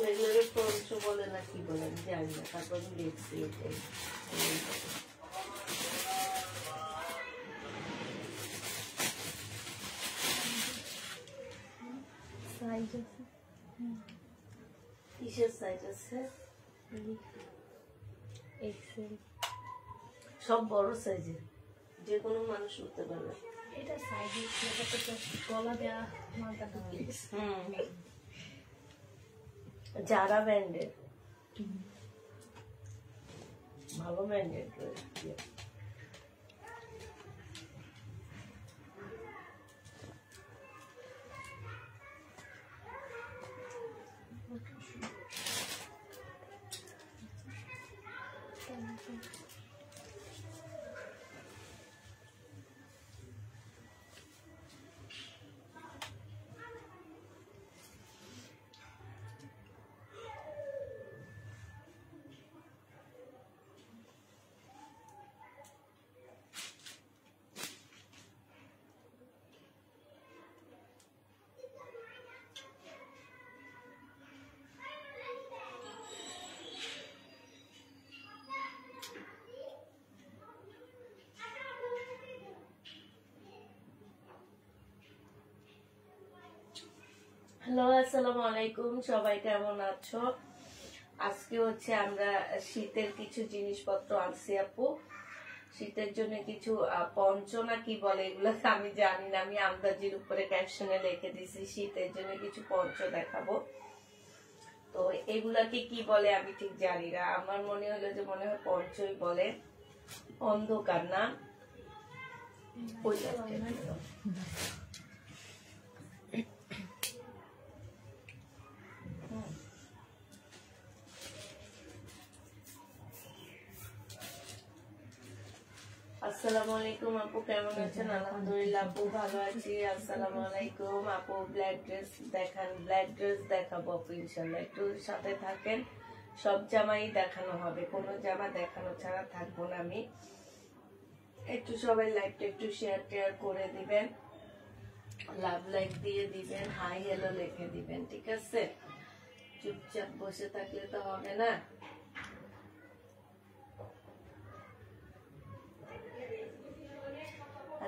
এগুলোকে পঞ্চ বলে না কি বলে আমি জানি না, তারপর আমি দেখছি এটাই। কিসের সাইজ আছে? সব বড় সাইজের, যে কোনো মানুষ উঠতে পারবে। এটা সাইজের গলা দেওয়া মালটা যারা ব্র্যান্ডের, ভালো ব্র্যান্ডেড রয়েছে। হ্যালো, আসসালামু আলাইকুম, সবাই কেমন আছো? আজকে হচ্ছে আমরা শীতের কিছু জিনিসপত্র আনছি আপু। শীতের জন্য কিছু পঞ্চ না কি বলে এগুলো আমি জানি না, আমি আন্দাজির উপরে ক্যাপশনে লিখে দিছি শীতের জন্য কিছু পঞ্চ দেখাবো। তো এগুলাকে কি বলে আমি ঠিক জানি না, আমার মনে হলো যে মনে হয় পঞ্চই বলে, অন্ধকার না ওই। আসসালামু আলাইকুম আপু, কেমন আছেন? আলহামদুলিল্লাহ আপু ভালো আছি। আসসালামু আলাইকুম আপু, ব্ল্যাক ড্রেস দেখান। ব্ল্যাক ড্রেস দেখাবো আপু ইনশাল্লাহ, একটু সাথে থাকেন। সব জামাই দেখানো হবে, কোনো জামা দেখানো ছাড়া থাকবো না আমি। একটু সবাই লাইকটা একটু শেয়ার টেয়ার করে দিবেন, লাভ লাইক দিয়ে দিবেন, হাই হ্যালো লিখে দিবেন, ঠিক আছে? চুপচাপ বসে থাকলে তো হবে না।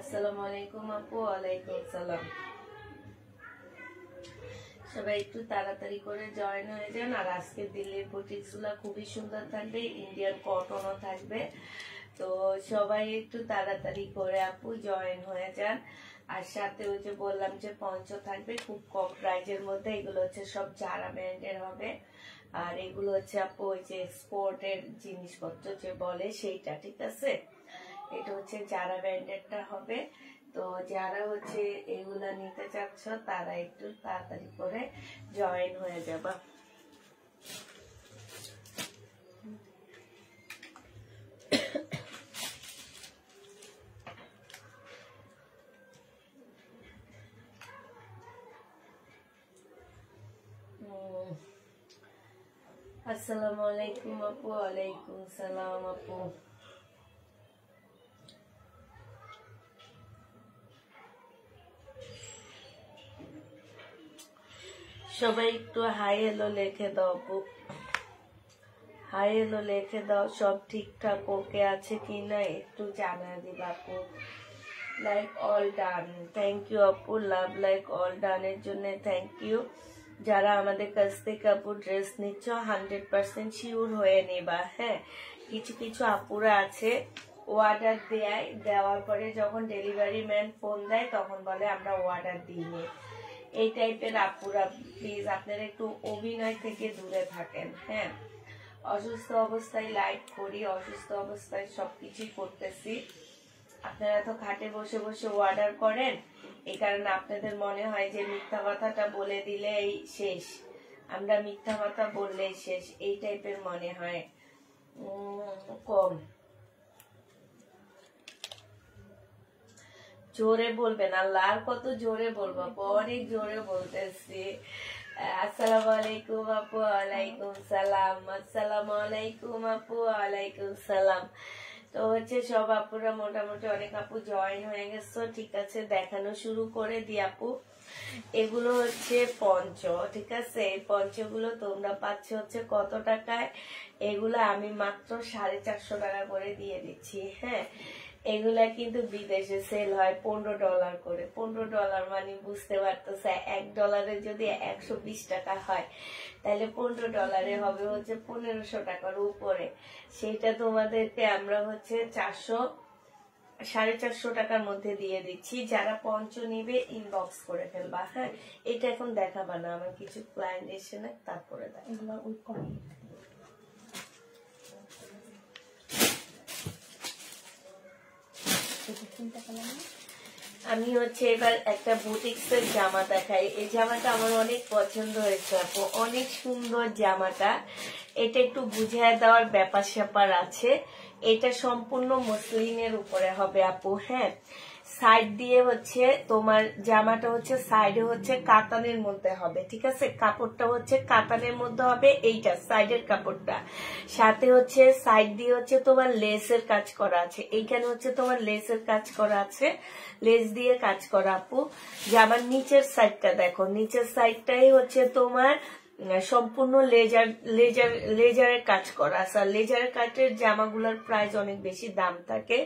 আসসালামু আলাইকুম আপু। ওয়ালাইকুম সালাম। সবাই একটু তাড়াতাড়ি করে জয়েন হয়ে যান। আর আজকে দিল্লির বুটিক্স গুলা খুবই সুন্দর থাকবে, ইন্ডিয়ান কটনও থাকবে। তো সবাই একটু তাড়াতাড়ি করে আপু জয়েন হয়ে যান। আর সাথে ওই যে বললাম যে পঞ্চ থাকবে খুব কম প্রাইজের মধ্যে, এগুলো হচ্ছে সব জারা ব্র্যান্ডের হবে। আর এগুলো হচ্ছে আপু ওই যে এক্সপোর্টের জিনিসপত্র যে বলে সেইটা, ঠিক আছে? এটা হচ্ছে যারা ব্র্যান্ডেডটা হবে। তো যারা হচ্ছে এগুলা নিতে চাচ্ছ তারা একটু তাড়াতাড়ি করে জয়েন হয়ে যাবা। আসসালামু আলাইকুম আপু। ওয়ালাইকুম সালাম আপু। সবাই একটু হাই হ্যালো লিখে দাও আপু, হাই হ্যালো লিখে দাও। সব ঠিকঠাক ওকে আছে কিনা একটু জানিয়ে দিবা আপু। Like all done, thank you আপু। লাভ লাইক অল ডানের জন্য থ্যাংক ইউ। যারা আমাদের কাছ থেকে আপু ড্রেস নিচ্ছ 100% শিওর হয়ে নেবা। হ্যাঁ, কিছু কিছু আপুরা আছে অর্ডার দেওয়ার পরে যখন ডেলিভারি ম্যান ফোন দেয় তখন বলে আমরা অর্ডার দিইনি। এই টাইপের আপুরা প্লিজ আপনারা একটু অভিনয় থেকে দূরে থাকেন। হ্যাঁ, অসুস্থ অবস্থায় লাইভ করি, অসুস্থ অবস্থায় সবকিছুই করতেছি। আপনারা তো খাটে বসে বসে অর্ডার করেন, এই কারণে আপনাদের মনে হয় যে মিথ্যা কথাটা বলে দিলেই শেষ, আমরা মিথ্যা কথা বললেই শেষ, এই টাইপের মনে হয়। কম জোরে বলবেন, আল্লাহ আর কত জোরে বলবো, অনেক জোরে বলতেছি। আসসালামু আলাইকুম আপু। ওয়ালাইকুম সালাম। আসসালামু আলাইকুম আপু। ওয়ালাইকুম সালাম। তো হচ্ছে সব আপুরা মোটামুটি অনেক আপু জয়েন হয়ে গেছো, ঠিক আছে দেখানো শুরু করে দি আপু। এগুলো হচ্ছে পঞ্চ, ঠিক আছে, এই পঞ্চগুলো তোমরা পাচ্ছ হচ্ছে কত টাকায়, এগুলো আমি মাত্র 450 টাকা করে দিয়ে দিচ্ছি। হ্যাঁ, এগুলা কিন্তু বিদেশে সেল হয় $15 করে। $15 মানে বুঝতে পারতেছে, $1 যদি 120 টাকা হয়, তাহলে $15 হবে হচ্ছে 1500 টাকার উপরে। সেটা তোমাদেরকে আমরা হচ্ছে 450 টাকার মধ্যে দিয়ে দিচ্ছি। যারা পঞ্চ নিবে ইনবক্স করে ফেলবা। হ্যাঁ, এটা এখন দেখাবা না, আমার কিছু ক্লায়েন্ট এসে না, তারপরে এগুলো ওই কম আমি হচ্ছে এবার একটা বুটিক্সের জামা দেখাই। এই জামাটা আমার অনেক পছন্দ হয়েছে আপু, অনেক সুন্দর জামাটা। এটা একটু বুঝিয়ে দেওয়ার ব্যাপার স্যাপার আছে। এটা সম্পূর্ণ মসলিনের উপরে হবে আপু। হ্যাঁ, সাইড দিয়ে হচ্ছে তোমার জামাটা হচ্ছে সাইডে হচ্ছে কাতানের মধ্যে হবে, ঠিক আছে, কাপড়টা হচ্ছে কাতানের মধ্যে হবে, এইটা সাইডের কাপড়টা। সাথে হচ্ছে সাইড দিয়ে হচ্ছে তোমার লেসের কাজ করা আছে, এইখানে হচ্ছে তোমার লেসের কাজ করা আছে, লেস দিয়ে কাজ করা আপু। জামার নিচের সাইডটা দেখো, নিচের সাইডটাই হচ্ছে তোমার সম্পূর্ণ লেজারের কাজ করা আছে। লেজারের কাটের জামাগুলোর প্রাইস অনেক বেশি দাম থাকে।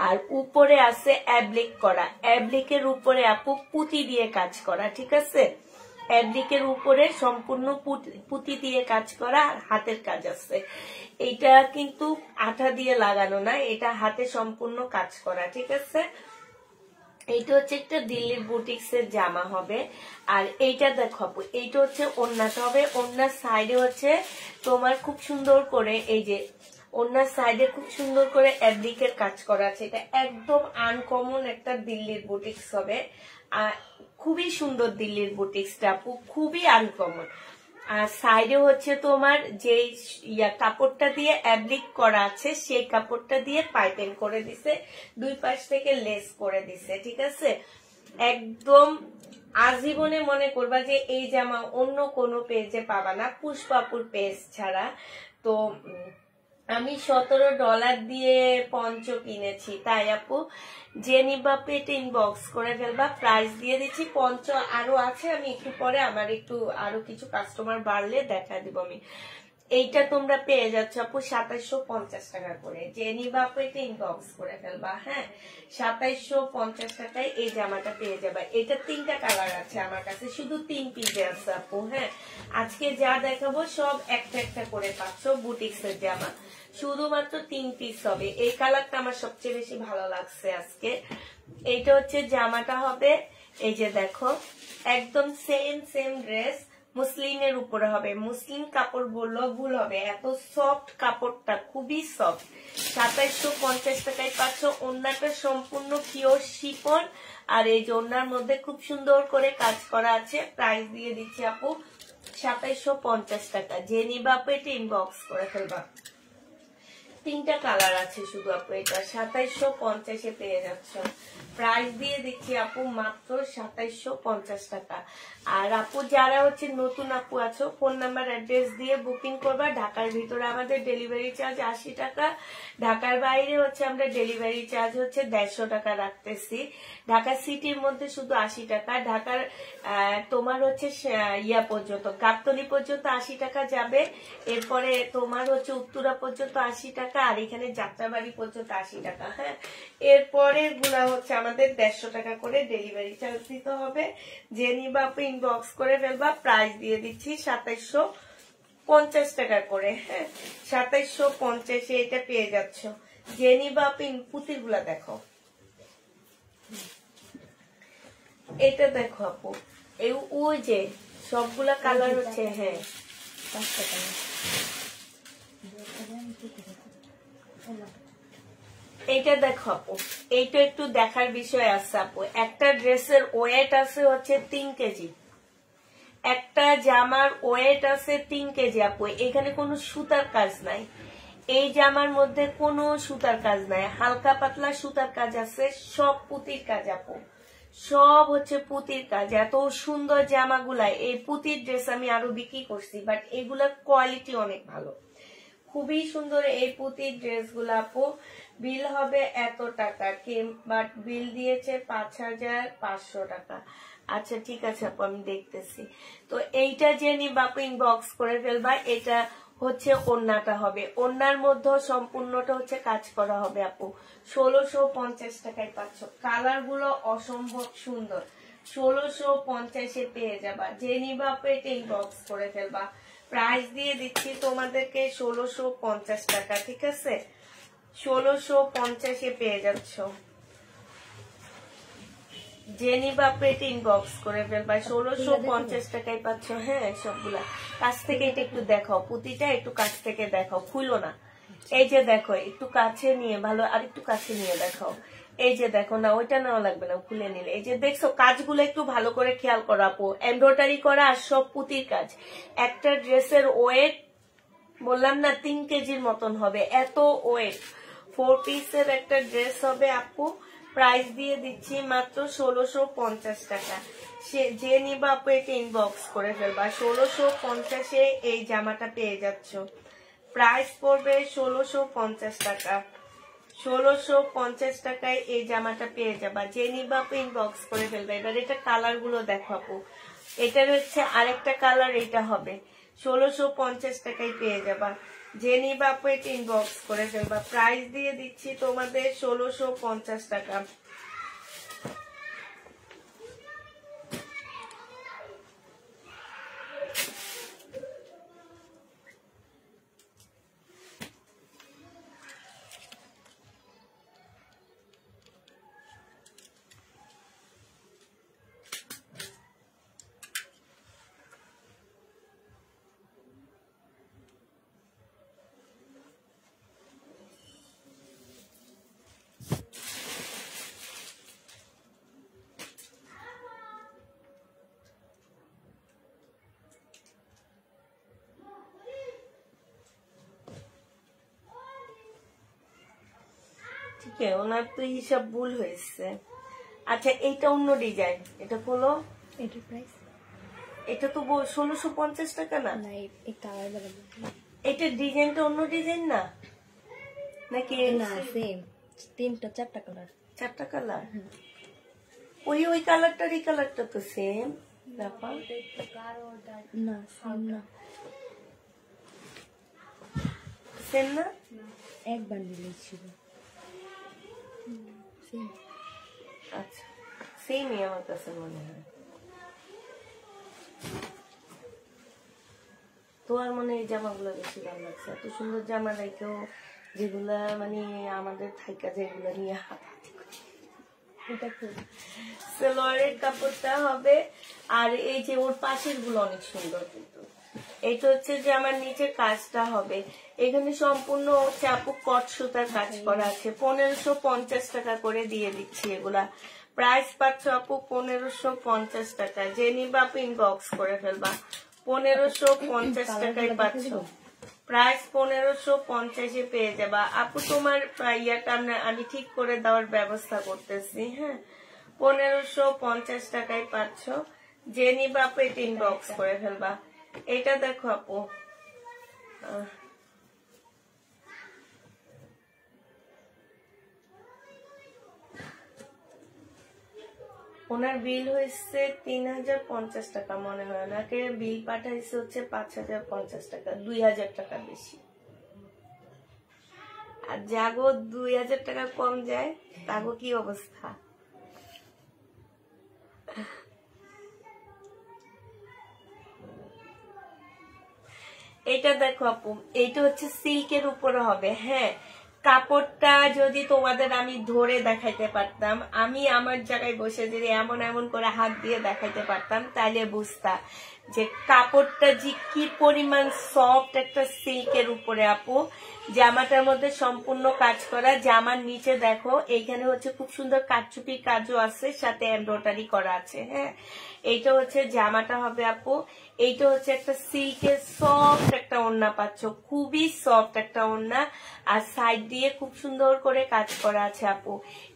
আর উপরে আছে অ্যাবলিক করা, অ্যাবলিকের উপরে আপু পুঁতি দিয়ে কাজ করা, ঠিক আছে, অ্যাবলিকের উপরে সম্পূর্ণ পুঁতি দিয়ে কাজ করা, আর হাতের কাজ আছে। এইটা কিন্তু আঠা দিয়ে লাগানো না, এটা হাতে সম্পূর্ণ কাজ করা, ঠিক আছে। এইটা হচ্ছে একটা দিল্লির বুটিক্স এর জামা হবে। আর এইটা দেখো আপু, এইটা হচ্ছে ওড়নাটা হবে, ওড়নার সাইডে হচ্ছে তোমার খুব সুন্দর করে এই যে ওড়নার সাইডে খুব সুন্দর করে অ্যাবলিকের কাজ করা আছে। এটা একদম আনকমন একটা দিল্লির বুটিক্স হবে, আর খুবই সুন্দর দিল্লির বুটিক্সটা আপু, খুবই আনকমন। আর সাইডে হচ্ছে তোমার যে কাপড়টা দিয়ে অ্যাবলিক করা আছে, সেই কাপড়টা দিয়ে পাইপিং করে দিছে, দুই পাশ থেকে লেস করে দিছে, ঠিক আছে। একদম আজীবনে মনে করবা যে এই জামা অন্য কোনো পেজে পাবা না, পুষ্পাপুর পেজ ছাড়া। তো আমি $17 দিয়ে পঞ্চ কিনেছি, তাই আপু যে নিবা পেটে ইনবক্স করে ফেলবা, প্রাইস দিয়ে দিচ্ছি। পঞ্চ আরো আছে, আমি একটু পরে আমার একটু আরো কিছু কাস্টমার বাড়লে দেখা দিব আমি। এইটা তোমরা পেয়ে যাচ্ছ আপু 2750 টাকা করে, যে নিবা পেটে ইনবক্স করে ফেলবা। হ্যাঁ, 2750 টাকায় এই জামাটা পেয়ে যাবে। এটা 3টা কালার আছে আমার কাছে, শুধু 3 পিসে আছে আপু। হ্যাঁ, আজকে যা দেখাবো সব একটা একটা করে পাচ্ছ বুটিক্স এর জামা, শুধুমাত্র 3 পিস হবে। এই কালারটা আমার সবচেয়ে বেশি ভালো লাগছে আজকে। এইটা হচ্ছে জামাটা হবে, এই যে দেখো একদম সেম ড্রেস, মুসলিনের উপরে হবে। মুসলিন কাপড় বললেও ভুল হবে, এত সফট কাপড়টা, খুবই সফট। 2750 টাকায় পাচ্ছ। ওড়নাটা সম্পূর্ণ পিওর শিফন, আর এই যে ওড়নার মধ্যে খুব সুন্দর করে কাজ করা আছে। প্রাইস দিয়ে দিচ্ছি আপু 2750 টাকা, যে নিবা আপু এটা ইনবক্স করে ফেলবা। 3টা কালার আছে শুধু আপু, এটা 2750 পেয়ে যাচ্ছ। প্রাইস দিয়ে দিচ্ছি আপু মাত্র 2750 টাকা। আর আপু যারা হচ্ছে নতুন আপু আছো, ফোন নাম্বার অ্যাড্রেস দিয়ে বুকিং করবা। ঢাকার ভিতরে আমাদের ডেলিভারি চার্জ 80 টাকা, ঢাকার বাইরে হচ্ছে আমরা ডেলিভারি চার্জ হচ্ছে 150 টাকা রাখতেছি। ঢাকা সিটির মধ্যে শুধু 80 টাকা, ঢাকার তোমার হচ্ছে ইয়া পর্যন্ত গাবতলী পর্যন্ত 80 টাকা যাবে, এরপরে তোমার হচ্ছে উত্তরা পর্যন্ত 80 টাকা, আর এখানে যাত্রাবাড়ি পর্যন্ত 80 টাকা। হ্যাঁ, এরপরে গুলা হচ্ছে আমাদের 150 টাকা করে ডেলিভারি চার্জ দিতে হবে। যে নিবা আপু ইনবক্স করে ফেলবা। প্রাইস দিয়ে দিচ্ছি 2750 টাকা করে। হ্যাঁ, 2750 এটা পেয়ে যাচ্ছ। যে নিবা আপু পুঁতির গুলা দেখো, এটা দেখো আপু, ওই যে সবগুলা কালার হচ্ছে, হ্যাঁ 5টা কালার। এইটা দেখো আপু, এইটা একটু দেখার বিষয় আছে আপু। একটা ড্রেসের ওয়েট আছে হচ্ছে 3 কেজি, একটা জামার ওয়েট আছে 3 কেজি আপু। এখানে কোনো সুতার কাজ নাই, এই জামার মধ্যে কোনো সুতার কাজ নাই, হালকা পাতলা সুতার কাজ আছে, সব পুঁতির কাজ আপু, সব হচ্ছে পুঁতির কাজ। এত সুন্দর জামাগুলা, এই পুঁতির ড্রেস আমি আরো বিক্রি করছি, বাট এগুলার কোয়ালিটি অনেক ভালো, খুবই সুন্দর এই পুঁতির ড্রেসগুলো আপু। বিল হবে এত টাকা, বাট বিল দিয়েছে 5,500 টাকা। আচ্ছা ঠিক আছে আপু, আমি দেখতেছি। তো এইটা যে নিবা আপু ইনবক্স করে ফেলবা। এটা হচ্ছে ওড়নাটা হবে, ওড়নার মধ্যে সম্পূর্ণটা হচ্ছে কাজ করা হবে আপু। 1650 টাকায় পাচ্ছ, কালার গুলো অসম্ভব সুন্দর। 1650-এ পেয়ে যাবা, যে নিবা আপু এটা ইনবক্স করে ফেলবা। প্রাইস দিয়ে দিচ্ছি তোমাদেরকে 1650 টাকা, ঠিক আছে? 1650-এ পেয়ে যাচ্ছ, যে নিবা আপু এটা ইনবক্স করে ফেলবা। 1650 টাকায় পাচ্ছ। হ্যাঁ সবগুলা কাছ থেকে এটা একটু দেখাও, পুঁতিটা একটু কাছ থেকে দেখাও, খুলো না। এই যে দেখো, একটু কাছে নিয়ে ভালো, আর একটু কাছে নিয়ে দেখাও। এই যে দেখো, না ওইটা নেওয়া লাগবে না, খুলে নিলে। এই যে দেখছো কাজগুলো একটু ভালো করে খেয়াল করো আপু, এমব্রয়ডারি করা আর সব পুঁতির কাজ। একটা ড্রেসের ওয়েট বললাম না 3 কেজির মতন হবে, এত ওয়েট। 4 পিসের একটা ড্রেস হবে আপু। প্রাইস দিয়ে দিচ্ছি মাত্র 1650 টাকা। যে নিবা আপু এটা ইনবক্স করে ফেলবা। 1650-এ এই জামাটা পেয়ে যাচ্ছ। প্রাইস পড়বে 1650 টাকা। 1650 টাকায় এই জামাটা পেয়ে যাবা, যে নিবা আপু ইনবক্স করে ফেলবা। এবার এটা কালার গুলো দেখো আপু, এটার হচ্ছে আরেকটা কালার, এটা হবে 1650 টাকায় পেয়ে যাবা, যে নিবা আপু এটা ইনবক্স করে ফেলবা। প্রাইস দিয়ে দিচ্ছি তোমাদের 1650 টাকা। ঠিক আছে, ওনার তো হিসাব ভুল হয়েছে। আচ্ছা এইটা অন্য ডিজাইন, এটা হলো, এটার প্রাইস এটা তো 1650 টাকা না? না, এই কালার বলবো এটা ডিজাইনটা অন্য ডিজাইন না নাকি? না, সেম 3টা 4টা কালার। 4টা কালার? ওই কালারটার এই কালারটা তো সেম ব্যাপার না, সেম না, সেম না? এক বান্ডিল ছিল। সেম। আচ্ছা সেমই আমার কাছে মনে হয়। তোমার মনে এই জামাগুলো বেশি ভালো লাগছে, এত সুন্দর জামা রেখেও যেগুলা মানে আমাদের থাইকা যেগুলো নিয়ে হাতাহাতি করি। এটা খুব সালোয়ারের কাপড়টা হবে, আর এই যে ওর পাশের গুলো অনেক সুন্দর, কিন্তু এইটা হচ্ছে যে আমার নিচের কাজটা হবে। এখানে সম্পূর্ণ চাপু কট সুতার কাজ করা আছে। 1550 টাকা করে দিয়ে দিচ্ছি এগুলা। প্রাইস পাচ্ছ আপু 1550 টাকা, যে নিবা আপু ইনবক্স করে ফেলবা। 1550 টাকায় পাচ্ছ। প্রাইস 1550-এ পেয়ে যাবা আপু। তোমার ইয়াটা আমি ঠিক করে দেওয়ার ব্যবস্থা করতেছি। হ্যাঁ 1550 টাকায় পাচ্ছ, যে নিবা আপু এটা ইনবক্স করে ফেলবা। এটা দেখো আপু, ওনার বিল হয়েছে 3050 টাকা মনে হয়, ওনাকে বিল পাঠাইছে হচ্ছে 5050 টাকা, 2000 টাকা বেশি। আর যাগো 2000 টাকা কম যায় তাগো কি অবস্থা। এটা দেখো আপু, এইটা হচ্ছে সিল্কের উপরে হবে। হ্যাঁ কাপড়টা যদি তোমাদের আমি ধরে দেখাইতে পারতাম, আমি আমার জায়গায় বসে যদি এমন এমন করে হাত দিয়ে দেখাইতে পারতাম, তাহলে বুঝতা যে কাপড়টা যে কি পরিমাণ সফট একটা সিল্কের উপরে আপু। জামাটার মধ্যে সম্পূর্ণ কাজ করা, জামার নিচে দেখো এইখানে হচ্ছে খুব সুন্দর কারচুপি কাজও আছে, সাথে এমব্রয়ডারি করা আছে। হ্যাঁ, এইটা হচ্ছে জামাটা হবে আপু। এইটা হচ্ছে একটা সিল্কের সফট একটা ওড়না পাচ্ছ, খুবই সফট একটা ওড়না, আর সাইড দিয়ে খুব সুন্দর করে কাজ করা আছে আপু।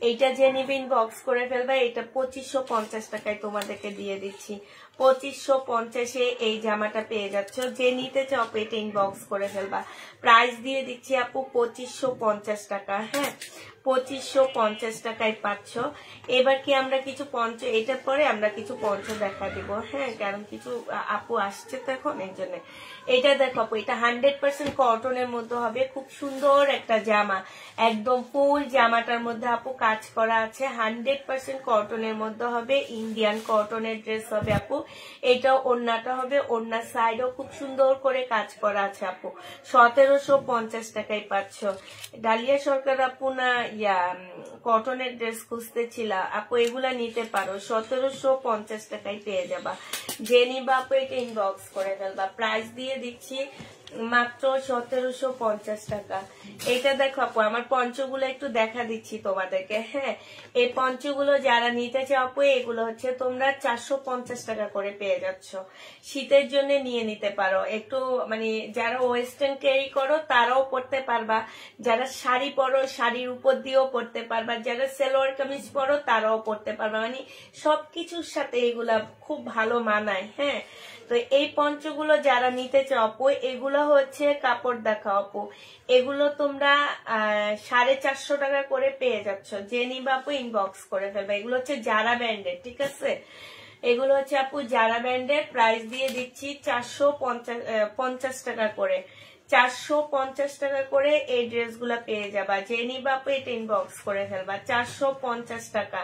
এইটা যে নিবে ইনবক্স করে ফেলবা, এটা 2550 টাকায় তোমাদেরকে দিয়ে দিচ্ছি। 2550-এ এই জামাটা পেয়ে যাচ্ছ, যে নিতে চাও এটা ইনবক্স করে ফেলবা। প্রাইস দিয়ে দিচ্ছি আপু 2550 টাকা। হ্যাঁ, 2550 টাকায় পাচ্ছ। এবার কি আমরা কিছু পঞ্চ, এটার পরে আমরা কিছু পঞ্চ দেখা দিব। হ্যাঁ, কারণ কিছু আপু আসছে তো এখন, এই জন্য। এটা দেখো আপু, এটা 100% কটনের মধ্যে হবে, খুব সুন্দর একটা জামা, একদম ফুল জামাটার মধ্যে আপু কাজ করা আছে, 100% কটনের মধ্যে হবে, ইন্ডিয়ান কটনের ড্রেস হবে আপু। এটা ওড়নাটা হবে, ওড়নার সাইডও খুব সুন্দর করে কাজ করা আছে আপু। 1750 টাকায় পাচ্ছ। ডালিয়া সরকার আপু না কটনের ড্রেস খুঁজতেছিল আপু, এগুলা নিতে পারো, 1750 টাকায় পেয়ে যাবা। যে নিবা আপু এটা ইনবক্স করে ফেলবা। প্রাইস দিয়ে দিচ্ছি মাত্র 1750 টাকা। এটা দেখো আপু, আমার পঞ্চগুলো একটু দেখা দিচ্ছি তোমাদেরকে। হ্যাঁ, এই পঞ্চগুলো যারা নিতে চাও আপু, এগুলো হচ্ছে তোমরা 450 টাকা করে পেয়ে যাচ্ছ। শীতের জন্য নিয়ে নিতে পারো, একটু মানে যারা ওয়েস্টার্ন ক্যারি করো তারাও পড়তে পারবা, যারা শাড়ি পরো শাড়ির উপর দিয়েও পড়তে পারবা, যারা সালোয়ার কামিজ পরো তারাও পড়তে পারবা, মানে সবকিছুর সাথে এগুলা খুব ভালো মানায়। হ্যাঁ, তো এই পঞ্চগুলো যারা নিতে চাও আপু, এগুলো হচ্ছে কাপড় দেখাও আপু, এগুলো তোমরা 450 টাকা করে পেয়ে যাচ্ছ। যে নিবা আপু ইনবক্স করে ফেলবে। এগুলো হচ্ছে জারা ব্র্যান্ডের, ঠিক আছে? এগুলো হচ্ছে আপু জারা ব্র্যান্ডের। প্রাইস দিয়ে দিচ্ছি 450 টাকা করে। 450 টাকা করে এই ড্রেসগুলো পেয়ে যাবা। যে নিবা আপু এটা ইনবক্স করে ফেলবা। 450 টাকা।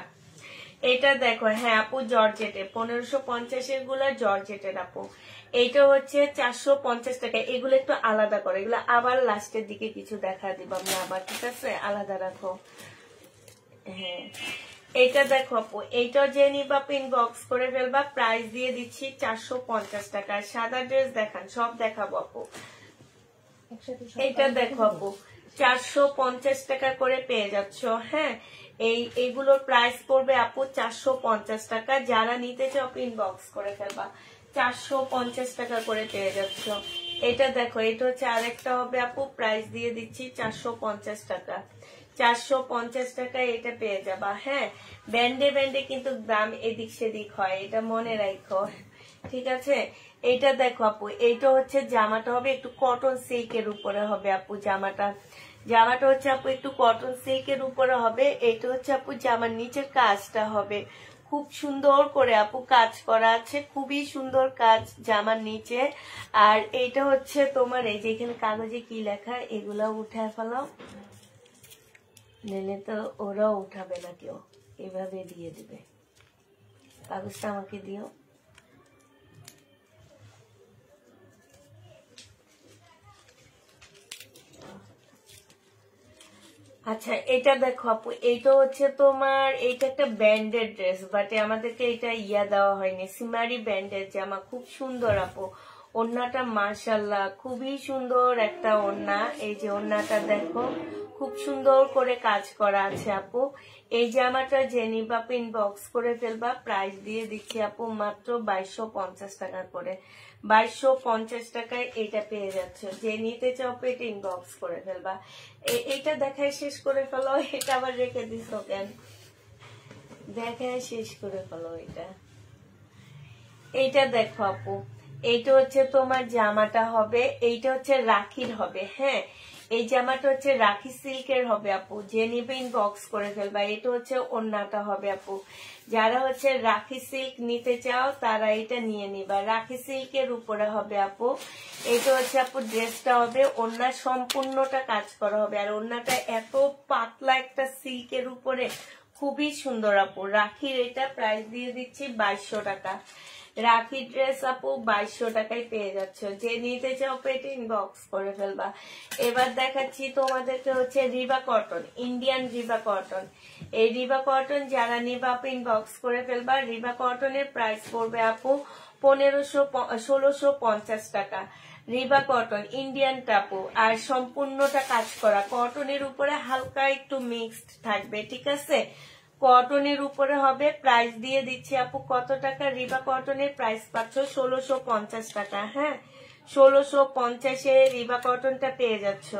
এটা দেখো, হ্যাঁ আপু জর্জেটের, 1550-এর গুলা জর্জেটের আপু। এইটা হচ্ছে 450 টাকা। এগুলো একটু আলাদা করে, এগুলো আবার লাস্টের দিকে কিছু দেখা দিব আমি আবার, ঠিক আছে? আলাদা রাখো। হ্যাঁ, এইটা দেখো আপু, এইটা যে নিবা ইনবক্স করে ফেলবা। প্রাইস দিয়ে দিচ্ছি 450 টাকা। সাদা ড্রেস দেখান, সব দেখাবো আপু। এইটা দেখো আপু, 450 টাকা করে পেয়ে যাচ্ছ। হ্যাঁ, এইগুলোর প্রাইস পড়বে আপু 450 টাকা। যারা নিতে চাও ইনবক্স করে ফেলবা। 450 টাকা করে পেয়ে যাচ্ছ। এটা দেখো, এটা হচ্ছে আরেকটা হবে আপু, প্রাইস দিয়ে দিচ্ছি 450 টাকা। 450 টাকায় এটা পেয়ে যাবা। হ্যাঁ, ব্যান্ডে ব্যান্ডে কিন্তু দাম এদিক সেদিক হয়, এটা মনে রাখো, ঠিক আছে? এটা দেখো আপু, এইটা হচ্ছে জামাটা হবে একটু কটন সিল্কের উপরে হবে আপু। জামাটা হচ্ছে আপু একটু কটন সিল্কের উপরে হবে। এটা হচ্ছে আপু জামার নিচের কাজটা হবে খুব সুন্দর করে আপু কাজ করা আছে, খুবই সুন্দর কাজ জামার নিচে। আর এইটা হচ্ছে তোমার এই যে এখানে কাগজে কি লেখা, এগুলা উঠায় ফেলাও, নিলে তো ওরাও উঠাবে না কেউ, এভাবে দিয়ে দিবে। কাগজটা আমাকে দিও। আচ্ছা, এটা দেখো আপু, এইটা হচ্ছে তোমার, এইটা একটা ব্যান্ডের ড্রেস, বাট আমাদেরকে এটা দেওয়া হয়নি। সিমারি ব্যান্ডের জামা, খুব সুন্দর আপু। ওড়নাটা মাশাআল্লাহ খুবই সুন্দর একটা ওড়না। এই যে ওড়নাটা দেখো, খুব সুন্দর করে কাজ করা আছে আপু। এই জামাটা যে নিবা ইনবক্স করে ফেলবা। প্রাইস দিয়ে দিচ্ছি আপু মাত্র 2250 টাকা করে। 2250 টাকায় এটা পেয়ে যাচ্ছে। যে নিতে চাও এটা ইনবক্স করে ফেলবা। এইটা দেখায় শেষ করে ফেলো, এটা আবার রেখে দিছো কেন? দেখায় শেষ করে ফেলো এটা। এইটা দেখো আপু, এইটা হচ্ছে তোমার জামাটা হবে, এইটা হচ্ছে রাখির হবে। হ্যাঁ, এই জামাটা হচ্ছে রাখি সিল্কের হবে আপু। যে নিবে ইনবক্স করে ফেলবা। এটা হচ্ছে ওড়নাটা হবে আপু। যারা হচ্ছে রাখি সিল্ক নিতে চাও তারা এটা নিয়ে নিবা। রাখি সিল্কের উপরে হবে আপু। এটা হচ্ছে আপু ড্রেসটা হবে, ওড়না সম্পূর্ণটা কাজ করা হবে। আর ওড়নাটা এত পাতলা একটা সিল্কের উপরে, খুবই সুন্দর আপু। রাখির এটা প্রাইস দিয়ে দিচ্ছি 2200 টাকা। রাখি ড্রেস আপু 2200 টাকায় পেয়ে যাচ্ছ, যে নিতে চাও পেটে ইনবক্স করে ফেলবা। এবার দেখাচ্ছি তোমাদেরকে হচ্ছে রিবা কটন, ইন্ডিয়ান রিবা কটন। এই রিবা কটন যারা নিবা আপু ইনবক্স করে ফেলবা। রিবা কটনের প্রাইস পড়বে আপু 1650 টাকা। রিবা কটন ইন্ডিয়ান টাপু, আর সম্পূর্ণটা কাজ করা কটনের উপরে হালকা একটু মিক্সড থাকবে, ঠিক আছে? কটনের উপরে হবে। প্রাইস দিয়ে দিচ্ছি আপু কত টাকা? রিবা কটনের প্রাইস পাচ্ছ 1650 টাকা। হ্যাঁ, 1650-এ রিবা কটনটা পেয়ে যাচ্ছ।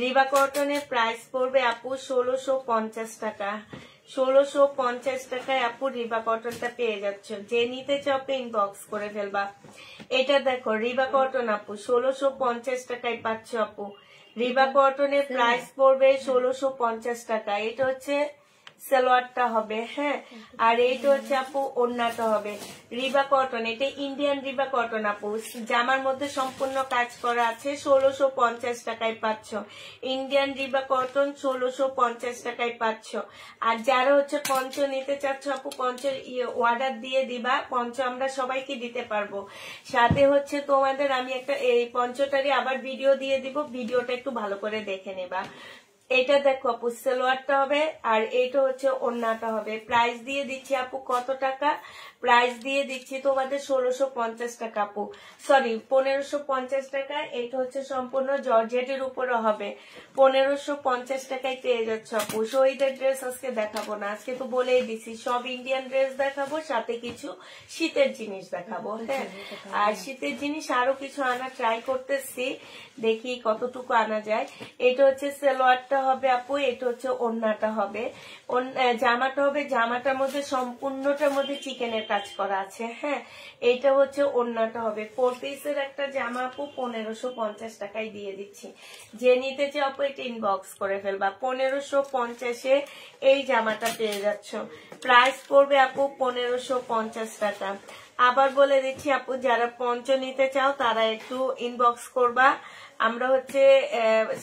রিবা কটনের প্রাইস পড়বে আপু 1650 টাকা। 1650 টাকায় আপু রিবা কটনটা পেয়ে যাচ্ছ, যে নিতে চাও ইনবক্স করে ফেলবা। এটা দেখো রিবা কটন আপু 1650 টাকায় পাচ্ছ আপু। রিবা কটনের প্রাইস পড়বে 1650 টাকা। এটা হচ্ছে সালোয়ারটা হবে, হ্যাঁ, আর এইটা হচ্ছে আপু ওড়নাটা হবে। রিবা কটন, এটা ইন্ডিয়ান রিবা কটন আপু, জামার মধ্যে সম্পূর্ণ কাজ করা আছে। 1650 টাকায় পাচ্ছ ইন্ডিয়ান রিবা কটন, 1650 টাকায় পাচ্ছ। আর যারা হচ্ছে পঞ্চ নিতে চাচ্ছ আপু, পঞ্চের অর্ডার দিয়ে দিবা। পঞ্চ আমরা সবাইকে দিতে পারবো। সাথে হচ্ছে তোমাদের আমি একটা এই পঞ্চটারই আবার ভিডিও দিয়ে দিব, ভিডিওটা একটু ভালো করে দেখে নেবা। এটা দেখো আপু সালোয়ারটা হবে, আর এটা হচ্ছে ওড়নাটা হবে। প্রাইস দিয়ে দিচ্ছি আপু কত টাকা? প্রাইস দিয়ে দিচ্ছি তোমাদের 1650 টাকা আপু, সরি 1550 টাকা। এটা হচ্ছে সম্পূর্ণ জর্জেটের উপরে হবে। 1550 টাকায় পেয়ে যাচ্ছ আপু। শহীদের ড্রেস আজকে দেখাবো না, আজকে তো বলেই দিছি সব ইন্ডিয়ান ড্রেস দেখাবো, সাথে কিছু শীতের জিনিস দেখাবো। হ্যাঁ, আর শীতের জিনিস আরো কিছু আনা ট্রাই করতেছি, দেখি কতটুকু আনা যায়। এটা হচ্ছে সালোয়ারটা হবে আপু, এটা হচ্ছে ওড়নাটা হবে। জামাটা হবে, জামাটার মধ্যে সম্পূর্ণটার মধ্যে চিকেনের কাজ করা আছে। হ্যাঁ, এটা হচ্ছে ওড়নাটা হবে। 4 পিসের একটা জামা আপু 1550 টাকায় দিয়ে দিচ্ছি, যে নিতে চাও আপু এটা ইনবক্স করে ফেলবা। 1550-এ এই জামাটা পেয়ে যাচ্ছ। প্রাইস পড়বে আপু 1550 টাকা। আবার বলে দিচ্ছি আপু, যারা পঞ্চ নিতে চাও তারা একটু ইনবক্স করবা। আমরা হচ্ছে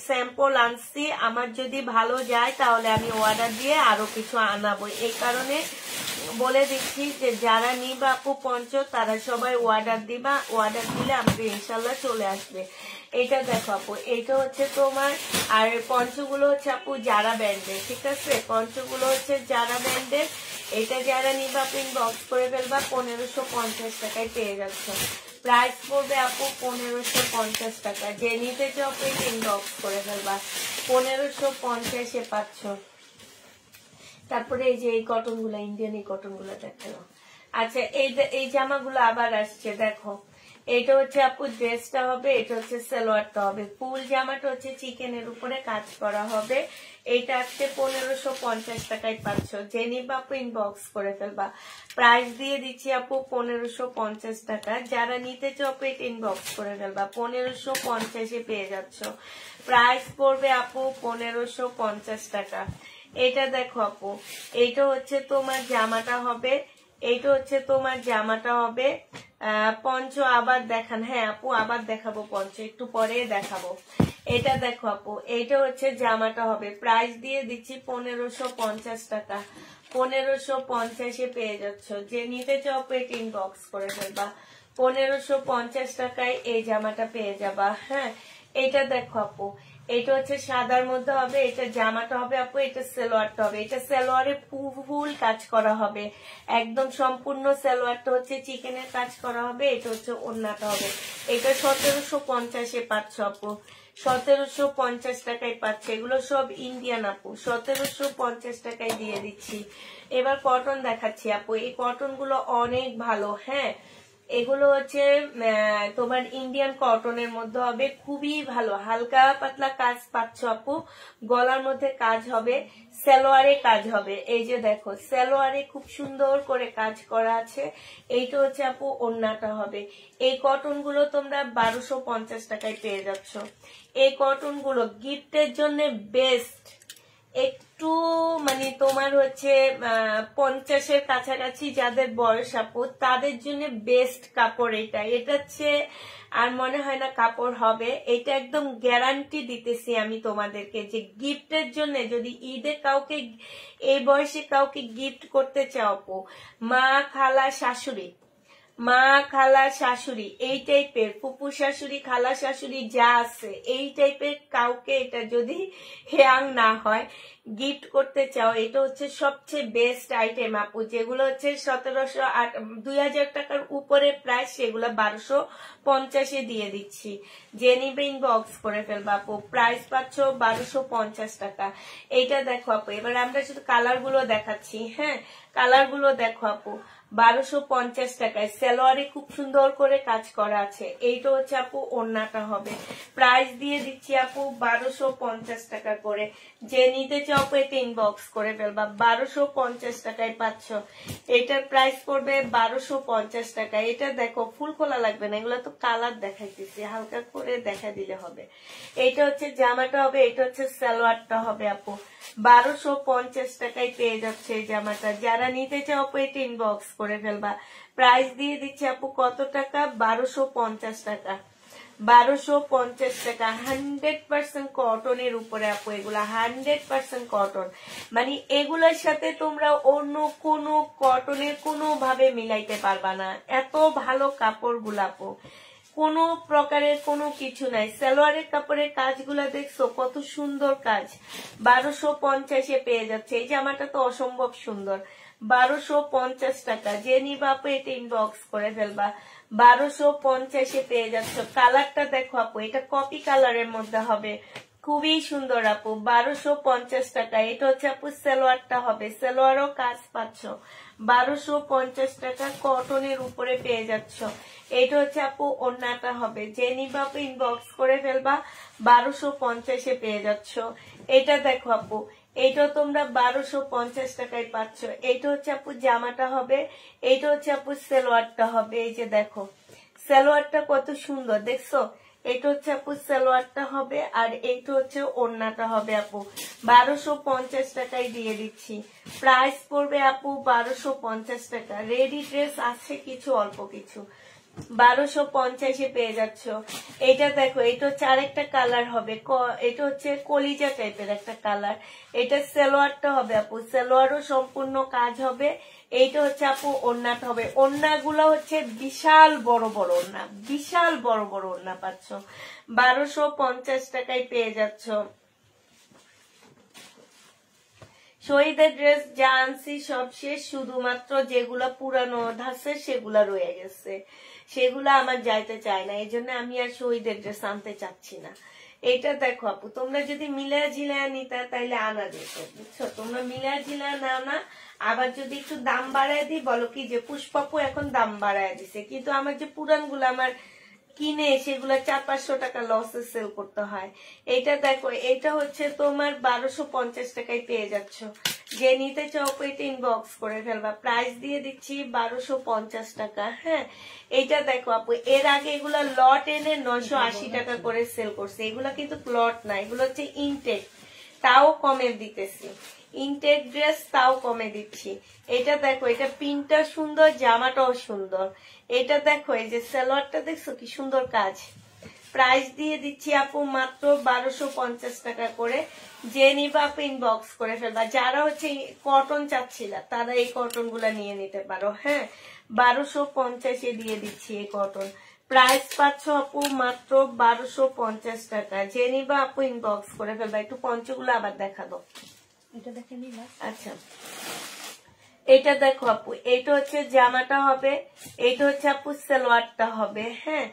স্যাম্পল আনছি, আমার যদি ভালো যায় তাহলে আমি অর্ডার দিয়ে আরো কিছু আনাবো। এই কারণে বলে দিচ্ছি যে যারা নিবা আপু পঞ্চ তারা সবাই অর্ডার দিবা। অর্ডার দিলে আমাদের ইনশাল্লাহ চলে আসবে। এটা দেখো আপু, এটা হচ্ছে তোমার, আর পঞ্চগুলো হচ্ছে আপু যারা ব্র্যান্ডের, ঠিক আছে? পঞ্চগুলো হচ্ছে যারা ব্র্যান্ডের। এটা যারা নিবা আপু ইনবক্স করে ফেলবা। 1550 টাকায় পেয়ে যাচ্ছ। প্রাইস পড়বে আপু 1550 টাকা, যে নিতে চাও ইনবক্স করে ফেলবা। 1550-এ পাচ্ছ। তারপরে এই যে এই কটন গুলা, ইন্ডিয়ান এই কটন গুলা দেখালো। আচ্ছা, এই জামাগুলো আবার আসছে, দেখো এটা হচ্ছে আপু ড্রেসটা হবে, এটা হচ্ছে সালোয়ারটা হবে। ফুল জামাটা হচ্ছে চিকেনের উপরে কাজ করা হবে। এইটা আসছে 1550 টাকায় পাচ্ছ, যে নিবা আপু ইনবক্স করে ফেলবা। প্রাইস দিয়ে দিচ্ছি আপু 1550 টাকা। যারা নিতে চাও আপু এটা ইনবক্স করে ফেলবা। 1550-এ পেয়ে যাচ্ছ। প্রাইস পড়বে আপু 1550 টাকা। এটা দেখো আপু, এইটা হচ্ছে তোমার জামাটা হবে, এইটা হচ্ছে তোমার জামাটা হবে। পঞ্চ আবার দেখান। হ্যাঁ আপু, আবার দেখাবো পঞ্চ, একটু পরে দেখাবো। এটা দেখো আপু, এইটা হচ্ছে জামাটা হবে। প্রাইস দিয়ে দিচ্ছি 1550 টাকা। 1550-এ পেয়ে যাচ্ছ, যে নিতে চাও পেট ইনবক্স করে ফেলবা। 1550 টাকায় এই জামাটা পেয়ে যাবা। হ্যাঁ, এটা দেখো আপু, এটা হচ্ছে সাদার মধ্যে হবে। এটা জামাটা হবে আপু, এটা সালোয়ারটা হবে। এটা সালোয়ারে ফুল কাজ করা হবে, একদম সম্পূর্ণ সালোয়ারটা হচ্ছে চিকেনের কাজ করা হবে। এটা হচ্ছে ওড়নাটা হবে। এটা 1750-এ পাচ্ছ আপু। 1750 টাকায় পাচ্ছে। এগুলো সব ইন্ডিয়ান আপু, 1750 টাকায় দিয়ে দিচ্ছি। এবার কটন দেখাচ্ছি আপু। এই কটন গুলো অনেক ভালো। হ্যাঁ, এগুলো হচ্ছে তোমার ইন্ডিয়ান কটনের মধ্যে হবে, খুবই ভালো। হালকা পাতলা কাজ পাচ্ছ আপু, গলার মধ্যে কাজ হবে, সালোয়ারে কাজ হবে। এই যে দেখো, সালোয়ারে খুব সুন্দর করে কাজ করা আছে। এইটা হচ্ছে আপু ওড়নাটা হবে। এই কটন গুলো তোমরা 1250 টাকায় পেয়ে যাচ্ছ। এই কটন গুলো গিফটের জন্য বেস্ট। একটু মানে তোমার হচ্ছে 50-এর কাছাকাছি যাদের বয়স আপু, তাদের জন্য বেস্ট কাপড় এটা। এটা হচ্ছে আর মনে হয় না কাপড় হবে। এটা একদম গ্যারান্টি দিতেছি আমি তোমাদেরকে, যে গিফটের জন্য যদি ঈদে কাউকে, এই বয়সে কাউকে গিফট করতে চাও আপু, মা, খালা, শাশুড়ি, মা খালা শাশুড়ি এই টাইপের, ফুপু শাশুড়ি খালা শাশুড়ি যা আছে এই টাইপের কাউকে এটা যদি হ্যাং না হয় গিফট করতে চাও, এটা হচ্ছে সবচেয়ে বেস্ট আইটেম আপু। যেগুলো হচ্ছে 1700 টাকার উপরে প্রাইস, সেগুলো 1250 দিয়ে দিচ্ছি। যে নিবে ইনবক্স করে ফেলবা আপু, প্রাইস পাচ্ছ 1250 টাকা। এইটা দেখো আপু, এবার আমরা শুধু কালার গুলো দেখাচ্ছি। হ্যাঁ, কালার গুলো দেখো আপু, 1250 টাকায় সালোয়ারে খুব সুন্দর করে কাজ করা আছে। এইটা হচ্ছে আপু ওড়নাটা হবে, প্রাইস দিয়ে দিচ্ছি আপু 1250 টাকা করে। যে নিতে চাও আপু এটা ইনবক্স করে ফেলবা, 1250 টাকায় পাচ্ছ। এটার প্রাইস পড়বে 1250 টাকা। এটা দেখো ফুল খোলা লাগবে না, এগুলো তো কালার দেখাইতেছি, হালকা করে দেখা দিলে হবে। এইটা হচ্ছে জামাটা হবে, এটা হচ্ছে সালোয়ারটা হবে আপু, 1250 টাকায় পেয়ে যাচ্ছে এই জামাটা। যারা নিতে চাও আপু এটা ইনবক্স করে ফেলবা। প্রাইস দিয়ে দিচ্ছে আপু কত টাকা, 1250 টাকা। 1250 টাকা, 100% কটনের উপরে আপু, এগুলা 100% কটন। মানে এগুলোর সাথে তোমরা অন্য কোনো কটনের কোনো ভাবে মিলাইতে পারবা না, এত ভালো কাপড় গুলা আপু, কোনো প্রকারের কোনো কিছু নাই। সালোয়ারের কাপড়ের কাজগুলা দেখছো কত সুন্দর কাজ, 1250 পেয়ে যাচ্ছে। এই জামাটা তো অসম্ভব সুন্দর, 1250 টাকা। যে নিবা আপু এটা ইনবক্স করে ফেলবা, 1250 পেয়ে যাচ্ছ। কালারটা দেখো আপু, এটা কপি কালারের মধ্যে হবে, খুবই সুন্দর আপু, 1250 টাকা। এটা হচ্ছে আপু সালোয়ারটা হবে, সালোয়ারও কাজ পাচ্ছ, 1250 টাকা কটনের উপরে পেয়ে যাচ্ছ। এটা হচ্ছে আপু ওড়নাটা হবে, যে নিবা আপু ইনবক্স করে ফেলবা, 1250 পেয়ে যাচ্ছ। এটা দেখো আপু, এইটা তোমরা 1250 টাকায় পাচ্ছ। এইটা হচ্ছে আপু জামাটা হবে, এইটা হচ্ছে আপু সালোয়ারটা হবে। এই যে দেখো সালোয়ারটা কত সুন্দর দেখছো, এটা হচ্ছে আপু সালোয়ারটা হবে, আর এইটা হচ্ছে ওড়নাটা হবে আপু, 1250 টাকায় দিয়ে দিচ্ছি। প্রাইস পড়বে আপু 1250 টাকা। রেডি ড্রেস আছে কিছু, অল্প কিছু, 1250 পেয়ে যাচ্ছ। এটা দেখো, এটা হচ্ছে আরেকটা কালার হবে, এটা হচ্ছে কলিজা টাইপের একটা কালার। এটা সালোয়ারটা হবে আপু, সালোয়ারও সম্পূর্ণ কাজ হবে। এইটা হচ্ছে আপু ওড়নাটা হবে, ওড়নাগুলো হচ্ছে বিশাল বড় বড় ওড়না, বিশাল বড় বড় ওড়না পাচ্ছ, 1250 টাকায় পেয়ে যাচ্ছ। শহীদের ড্রেস যা আনছি সব শেষ, শুধুমাত্র যেগুলা পুরানো ধাসে সেগুলা রয়ে গেছে, সেগুলা আমার যাইতে চায় না, এই জন্য আমি আর শহীদের ড্রেস আনতে চাচ্ছি না। এইটা দেখো আপু, তোমরা যদি মিলায়া ঝিলায়া নিতা তাইলে আনা যেত, বুঝছো? তোমরা মিলায়া ঝিলায়া নাও না, আবার যদি একটু দাম বাড়ায় দিই বলো কি যে পুষ্পাপু এখন দাম বাড়ায় দিছে, কিন্তু আমার যে পুরানগুলো আমার কিনে সেগুলা 400-500 টাকা লসে সেল করতে হয়। এটা দেখো, এটা হচ্ছে তোমার 1250 টাকায় পেয়ে যাচ্ছ। যে নিতে চাও এটা ইনবক্স করে ফেলবা, প্রাইস দিয়ে দিচ্ছি 1250 টাকা। হ্যাঁ, এইটা দেখো আপু, এর আগে এগুলা লট এনে 980 টাকা করে সেল করছে, এগুলা কিন্তু লট না, এগুলো হচ্ছে ইনটেক, তাও কমে দিতেছি, ইনটেক ড্রেস তাও কমে দিচ্ছি। এটা দেখো, এটা প্রিন্টটা সুন্দর, জামাটাও সুন্দর। এটা দেখো, এই যে সালোয়ারটা দেখছো কি সুন্দর কাজ। প্রাইস দিয়ে দিচ্ছি আপু মাত্র 1250 টাকা করে। যে নিবা আপু ইনবক্স করে ফেলবা। যারা হচ্ছে কটন চাচ্ছিলা তারা এই কটন গুলা নিয়ে নিতে পারো। হ্যাঁ, 1250 দিয়ে দিচ্ছি এই কটন। প্রাইস পাচ্ছ আপু মাত্র 1250 টাকা। যে নিবা আপু ইনবক্স করে ফেলবা। একটু পঞ্চগুলো আবার দেখাবো, এটা দেখে নিলাম। আচ্ছা, এটা দেখো আপু, এইটা হচ্ছে জামাটা হবে, এইটা হচ্ছে আপু সালোয়ারটা হবে। হ্যাঁ,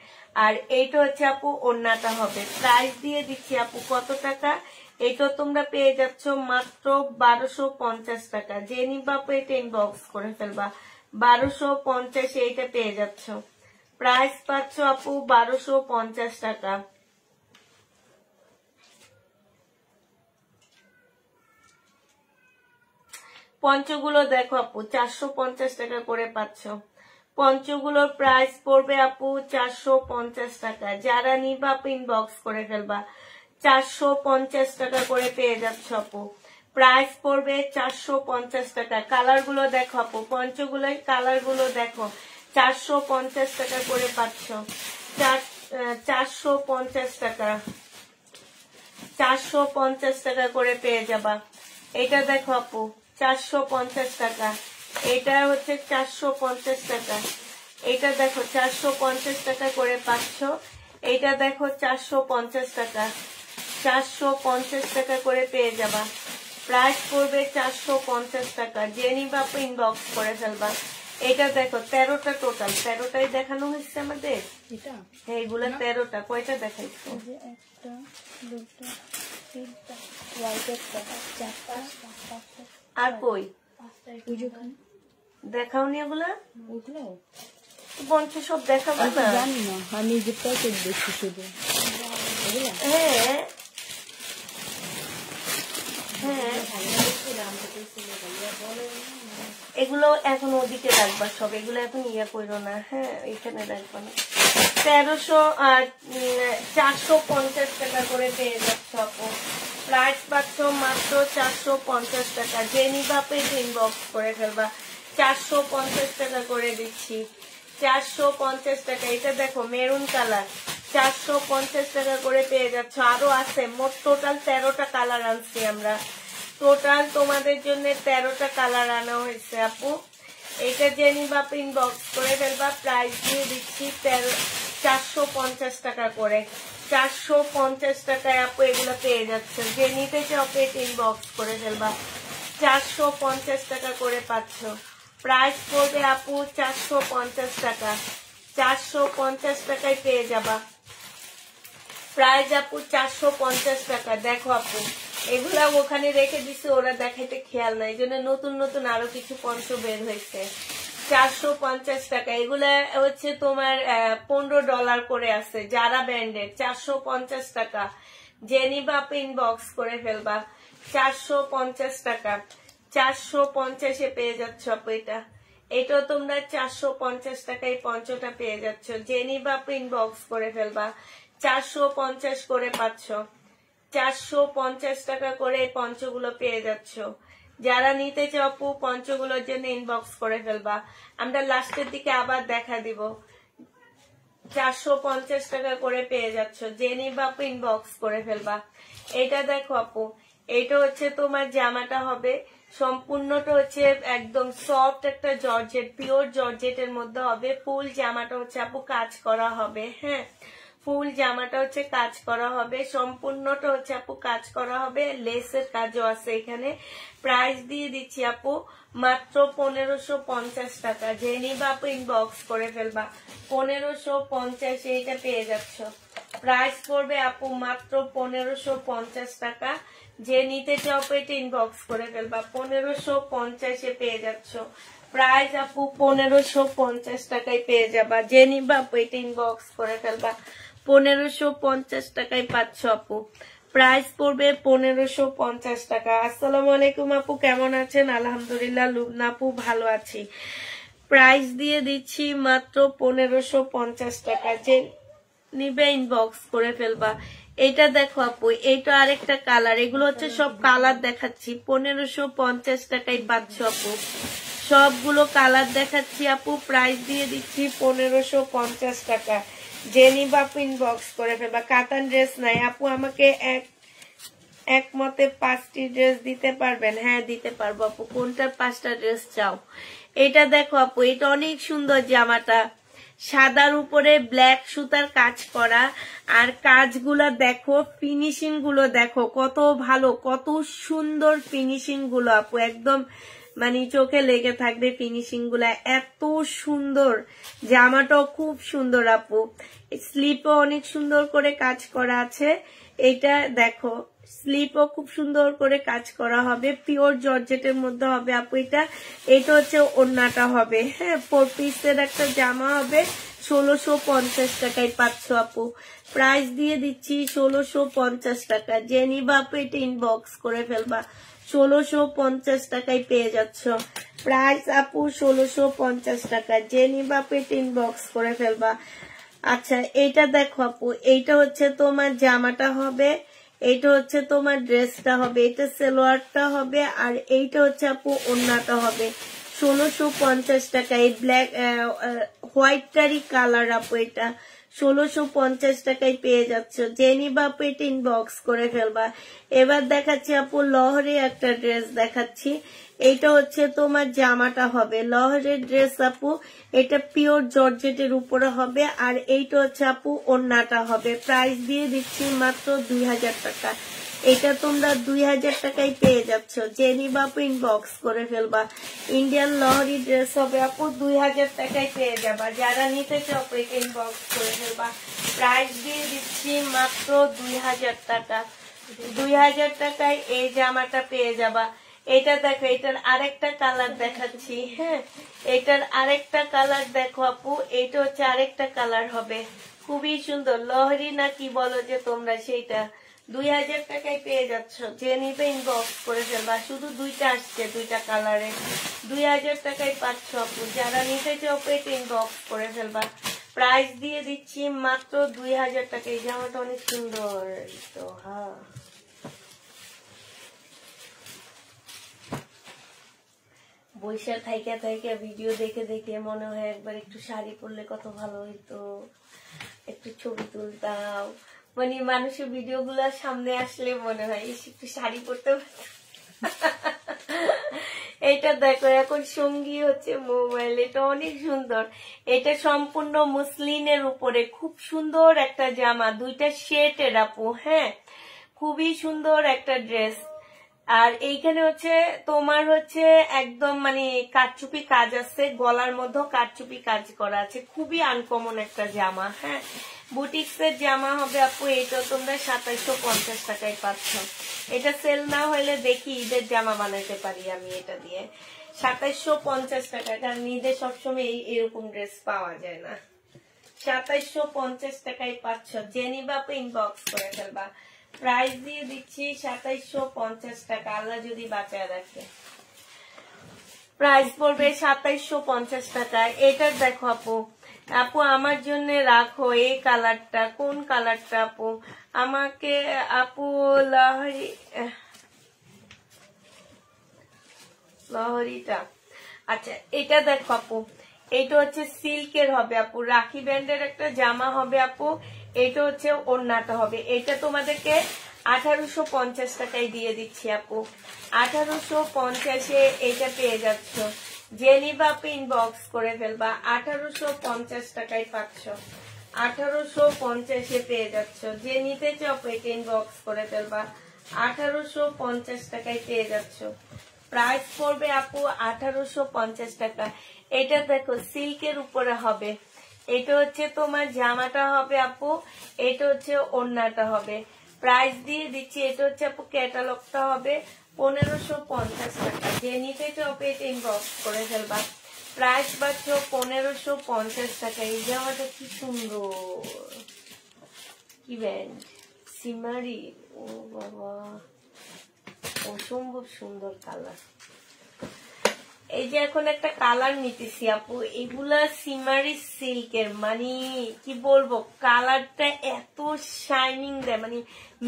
আর এইটা হচ্ছে আপু ওড়নাটা হবে। প্রাইস দিয়ে দিচ্ছি আপু কত টাকা, এটা তোমরা পেয়ে যাচ্ছ মাত্র 1250 টাকা। যে নিবা আপু এটা ইনবক্স করে ফেলবা, 1250 এইটা পেয়ে যাচ্ছ। প্রাইস পাচ্ছ আপু 1250 টাকা। পঞ্চগুলো দেখো আপু 450 টাকা করে পাচ্ছ। পঞ্চগুলোর প্রাইস পড়বে আপু 450 টাকা। যারা নিবা আপু ইনবক্স করে ফেলবা, 450 টাকা করে পেয়ে যাচ্ছ আপু। প্রাইস পড়বে 450 টাকা। কালার গুলো দেখো আপু, পঞ্চগুলোর কালার গুলো দেখো, 450 টাকা করে পাচ্ছ। 450 টাকা, 450 টাকা করে পেয়ে যাবা। এটা দেখো আপু 450 টাকা, এটা হচ্ছে 450 টাকা। এটা দেখো 450 টাকা করে পাচ্ছ। এটা দেখো 450 টাকা, 450 টাকা করে পেয়ে যাবা। প্রাইস পড়বে 450 টাকা। যে নিবা ইনবক্স করে ফেলবা। এটা দেখো 13টা টোটাল, 13টাই দেখানো হয়েছে আমাদের। এটা হ্যাঁ এগুলা 13টা। কয়টা দেখাইছো? একটা, দুটো, তিনটা, হোয়াইট একটা, চারটা, পাঁচটা, আর কই ওই যে ওখানে দেখাওনি এগুলা? ওগুলো পঞ্চ সব দেখাবো না? জানি না, আমি যে প্যাকেট দেখছি শুধু এগুলো। হ্যাঁ হ্যাঁ এগুলো এখন ওদিকে রাখবা সব, এগুলো এখন ইয়া করো না। হ্যাঁ এখানে রাখবা না। 450 টাকা করে পেয়ে যাচ্ছ আপু। প্রাইস পাচ্ছ মাত্র 450 টাকা। যে নিবা ইনবক্স করে ফেলবা। 450 টাকা করে দিচ্ছি, 450 টাকা। এটা দেখো মেরুন কালার, 450 টাকা করে পেয়ে যাচ্ছ। আরো আছে, মোট টোটাল 13টা কালার আনছি আমরা। টোটাল তোমাদের জন্য 13টা কালার আনা হয়েছে আপু। এটা যে নিবা ইনবক্স করে ফেলবা। প্রাইস দিয়ে দিচ্ছি 450 টাকা করে। 450 টাকায় আপু এগুলো পেয়ে যাচ্ছে। যে নিতে চাও পেট ইনবক্স করে ফেলবা। 450 টাকা করে পাচ্ছ। প্রাইস পড়বে আপু 450 টাকা। 450 টাকায় পেয়ে যাবা। প্রাইস আপু 450 টাকা। দেখো আপু এগুলা ওখানে রেখে দিছে, ওরা দেখাইতে খেয়াল নাই, জন্য নতুন নতুন আরো কিছু পঞ্চ বের হয়েছে। 450 টাকা। এগুলা হচ্ছে তোমার $15 করে আছে, যারা ব্র্যান্ডের। 450 টাকা। যে নিবা ইনবক্স করে ফেলবা। 450 টাকা। 450-এ পেয়ে যাচ্ছ আপু এটা। এটাও তোমরা 450 টাকায় পঞ্চটা পেয়ে যাচ্ছ। যে নিবা ইনবক্স করে ফেলবা। 450 করে পাচ্ছ। 450 টাকা করে পঞ্চগুলো পেয়ে যাচ্ছ। যারা নিতে চাও আপু পঞ্চগুলোর জন্য ইনবক্স করে ফেলবা। আমরা লাস্টের দিকে আবার দেখা দিব। 450 টাকা করে পেয়ে যাচ্ছ। যে নিবা আপু ইনবক্স করে ফেলবা। এটা দেখো আপু, এটা হচ্ছে তোমার জামাটা হবে সম্পূর্ণটা হচ্ছে একদম সফট একটা জর্জেট, পিওর জর্জেটের মধ্যে হবে। ফুল জামাটা হচ্ছে আপু কাজ করা হবে। হ্যাঁ ফুল জামাটা হচ্ছে কাজ করা হবে, সম্পূর্ণটা হচ্ছে আপু কাজ করা হবে, লেসের কাজও আছে এখানে। প্রাইস দিয়ে দিচ্ছি আপু মাত্র 1550 টাকা। যে নিবা আপু ইনবক্স করে ফেলবা। 1550 এইটা পেয়ে যাচ্ছ। প্রাইস পড়বে আপু মাত্র 1550 টাকা। যে নিতে চাও এটা ইনবক্স করে ফেলবা। 1550-এ পেয়ে যাচ্ছ। প্রাইস আপু 1550 টাকায় পেয়ে যাবা। যে নিবা আপু এটা ইনবক্স করে ফেলবা। 1550 টাকায় পাচ্ছ আপু। প্রাইস পড়বে 1550 টাকা। আসসালামু আলাইকুম আপু, কেমন আছেন? আলহামদুলিল্লাহ লুবনা আপু ভালো আছি। প্রাইস দিয়ে দিচ্ছি মাত্র 1550 টাকা। যে নিবে ইনবক্স করে ফেলবা। এটা দেখো আপু, এইটা আরেকটা কালার। এগুলো হচ্ছে সব কালার দেখাচ্ছি। 1550 টাকায় পাচ্ছ আপু। সবগুলো কালার দেখাচ্ছি আপু। প্রাইস দিয়ে দিচ্ছি 1550 টাকা। যে নিবা আপু ইনবক্স করে ফেলবা। কাতান ড্রেস নাই আপু, আমাকে একমতে 5টি ড্রেস দিতে পারবেন? হ্যাঁ দিতে পারবো আপু। কোনটার 5টা ড্রেস চাও? এটা দেখো আপু, এটা অনেক সুন্দর জামাটা। সাদার উপরে ব্ল্যাক সুতার কাজ করা, আর কাজগুলো দেখো, ফিনিশিং গুলো দেখো কত ভালো, কত সুন্দর ফিনিশিং গুলো আপু। একদম মানে চোখে লেগে থাকবে ফিনিশিং গুলা, এত সুন্দর। জামাটাও খুব সুন্দর আপু। স্লিপও অনেক সুন্দর করে কাজ করা আছে। এটা দেখো স্লিপও খুব সুন্দর করে কাজ করা হবে, পিওর জর্জেটের মধ্যে হবে আপু এটা। এটা হচ্ছে ওড়নাটা হবে। হ্যাঁ 4 পিসের একটা জামা হবে। 1650 টাকায় পাচ্ছ আপু। প্রাইস দিয়ে দিচ্ছি 1650 টাকা। যে নিবা আপু এটা ইনবক্স করে ফেলবা। 1650 টাকায় পেয়ে যাচ্ছ। প্রাইস আপু 1650 টাকা। যে নিবা আপু এটা ইনবক্স করে ফেলবা। আচ্ছা এইটা দেখো আপু, এইটা হচ্ছে তোমার জামাটা হবে, এইটা হচ্ছে তোমার ড্রেসটা হবে, এটা সালোয়ারটা হবে, আর এইটা হচ্ছে আপু ওড়নাটা হবে। 1650 টাকা। এই ব্ল্যাক হোয়াইটটারই কালার আপু এটা। 1650 টাকায় পেয়ে যাচ্ছ। যে নিবা আপু এটা ইনবক্স করে ফেলবা। এবার দেখাচ্ছি আপু লহরে একটা ড্রেস দেখাচ্ছি। এইটা হচ্ছে তোমার জামাটা হবে লহরের ড্রেস আপু, এটা পিওর জর্জেটের উপরে হবে। আর এইটা হচ্ছে আপু ওড়নাটা হবে। প্রাইস দিয়ে দিচ্ছি মাত্র 2000 টাকা। এটা তোমরা 2000 টাকায় পেয়ে যাচ্ছ। জেনি বাপু ইনবক্স করে ফেলবা। ইন্ডিয়ান লহরি ড্রেস হবে আপু 2000 টাকায় পেয়ে যাবা। যারা নিতে চাও এটা ইনবক্স করে ফেলবা। প্রাইস দিয়ে দিচ্ছি মাত্র 2000 টাকা। 2000 টাকায় এই জামাটা পেয়ে যাবা। এটা দেখো, এটার আরেকটা কালার দেখাচ্ছি। হ্যাঁ, এটার আরেকটা কালার দেখো আপু, এটা হচ্ছে আরেকটা কালার হবে, খুবই সুন্দর। লহরি না কি বলো যে তোমরা, সেইটা 2000 টাকায় পেয়ে যাচ্ছ। যে নিবে ইনবক্স করে ফেলবা। শুধু দুইটা আসছে, দুইটা কালারে 2000 টাকায় পাচ্ছ আপু। যারা নিতে চাও পেট ইনবক্স করে ফেলবা। প্রাইস দিয়ে দিচ্ছি মাত্র 2000 টাকা। এই জামাটা অনেক সুন্দর তো। হ্যাঁ, বৈশাখ থাইকা থাইকা ভিডিও দেখে দেখে মনে হয় একবার একটু শাড়ি পরলে কত ভালো হইতো, একটু ছবি তুলতাম। মানে মানুষের ভিডিও গুলার সামনে আসলে মনে হয় একটু শাড়ি পরতে। এটা দেখো, এখন সঙ্গী হচ্ছে মোবাইল। এটা অনেক সুন্দর। এটা সম্পূর্ণ মুসলিনের উপরে খুব সুন্দর একটা জামা, দুইটা শেটের আপু। হ্যাঁ, খুবই সুন্দর একটা ড্রেস। আর এইখানে হচ্ছে তোমার হচ্ছে একদম মানে কারচুপি কাজ আছে, গলার মধ্যে কারচুপি কাজ করা আছে, খুবই আনকমন একটা জামা। হ্যাঁ, বুটিক্স এর জামা হবে আপু। এটা তোমরা 2750 টাকায় পাচ্ছ। এটা সেল না হলে দেখি ঈদের জামা বানাইতে পারি আমি এটা দিয়ে। 2750 টাকা, কারণ ঈদে সবসময় এরকম ড্রেস পাওয়া যায় না। 2750 টাকায় পাচ্ছ। জেনি বাপু ইনবক্স করে ফেলবা। প্রাইস দিয়ে দিচ্ছি 2750 টাকা, আল্লাহ যদি বাঁচায় রাখে। প্রাইস পড়বে 2750 টাকা। এটার দেখো আপু, আপু আমার জন্য রাখো এই কালারটা। কোন কালারটা আপু? আমাকে আপু লহরিটা। আচ্ছা, এটা দেখো আপু, এটা হচ্ছে সিল্কের হবে আপু, রাখি ব্যান্ডের একটা জামা হবে আপু। এটা হচ্ছে ওড়নাটা হবে। এটা তোমাদেরকে 1850 টাকায় দিয়ে দিচ্ছি আপু। 1850-এ এটা পেয়ে যাচ্ছ। জেনি বাপু ইনবক্স করে ফেলবা। 1850 টাকায় পাচ্ছ। 1850-এ পেয়ে যাচ্ছ। যে নিতে চাও এটা ইনবক্স করে ফেলবা। 1850 টাকায় পেয়ে যাচ্ছ। প্রাইস পড়বে আপু 1850 টাকা। এটা দেখো সিল্কের উপরে হবে। এটা হচ্ছে তোমার জামাটা হবে আপু, এটা হচ্ছে ওড়নাটা হবে। প্রাইস দিয়ে দিচ্ছি, এটা হচ্ছে আপু ক্যাটালগটা হবে 1550 টাকা। যে নিতে চাও এটা ইনবক্স করে ফেলবা। প্রাইস পাচ্ছ 1550 টাকা। এই জামাটা কি সুন্দর, কি ব্যান্ড, সিমারি। ও বাবা, অসম্ভব সুন্দর কালার। এই যে এখন একটা কালার নিতেছি আপু, এগুলা সিমারি সিল্কের, মানে কি বলবো, কালারটা এত শাইনিং দেয়। মানে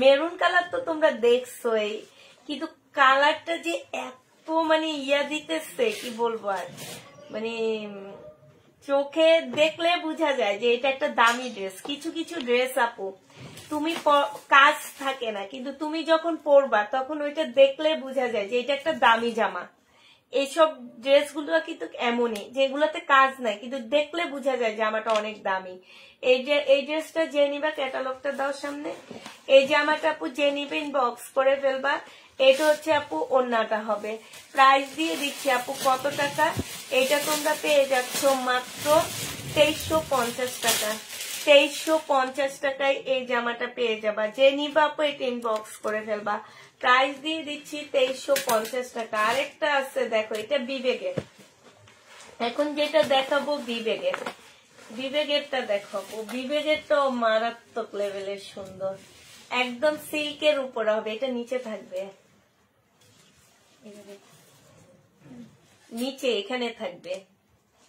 মেরুন কালার তো তোমরা দেখছোই, কিন্তু কালারটা যে এত মানে ইয়া দিতেছে, কি বলবো আর, মানে চোখে দেখলে বোঝা যায় যে এটা একটা দামি ড্রেস। কিছু কিছু ড্রেস আপু তুমি কাজ থাকে না, কিন্তু তুমি যখন পরবা তখন ওইটা দেখলে বোঝা যায় যে এটা একটা দামি জামা। এইসব ড্রেসগুলো কিন্তু এমনই, যেগুলোতে কাজ নাই, কিন্তু দেখলে বোঝা যায় জামাটা অনেক দামি। এই ড্রেসটা যে নিবা, ক্যাটালগটা দাও সামনে। এই জামাটা আপু যে নিবে ইনবক্স করে ফেলবা। এটা হচ্ছে আপু ওড়নাটা হবে। প্রাইস দিয়ে দিচ্ছি আপু কত টাকা? এটা তোমরা পেয়ে যাচ্ছ মাত্র 2350 টাকা। 2350 টাকায় এই জামাটা পেয়ে যাবা। যে নিবা আপু এটা ইনবক্স করে ফেলবা। প্রাইস দিয়ে দিচ্ছি 2350 টাকা। আরেকটা আছে দেখো, এটা বিবেকের। এখন যেটা দেখাবো বিবেকের, বিবেকেরটা দেখো, বিবেকেরটাও মারাত্মক লেভেলের সুন্দর, একদম সিল্কের উপর হবে। এটা নিচে থাকবে, নিচে এখানে থাকবে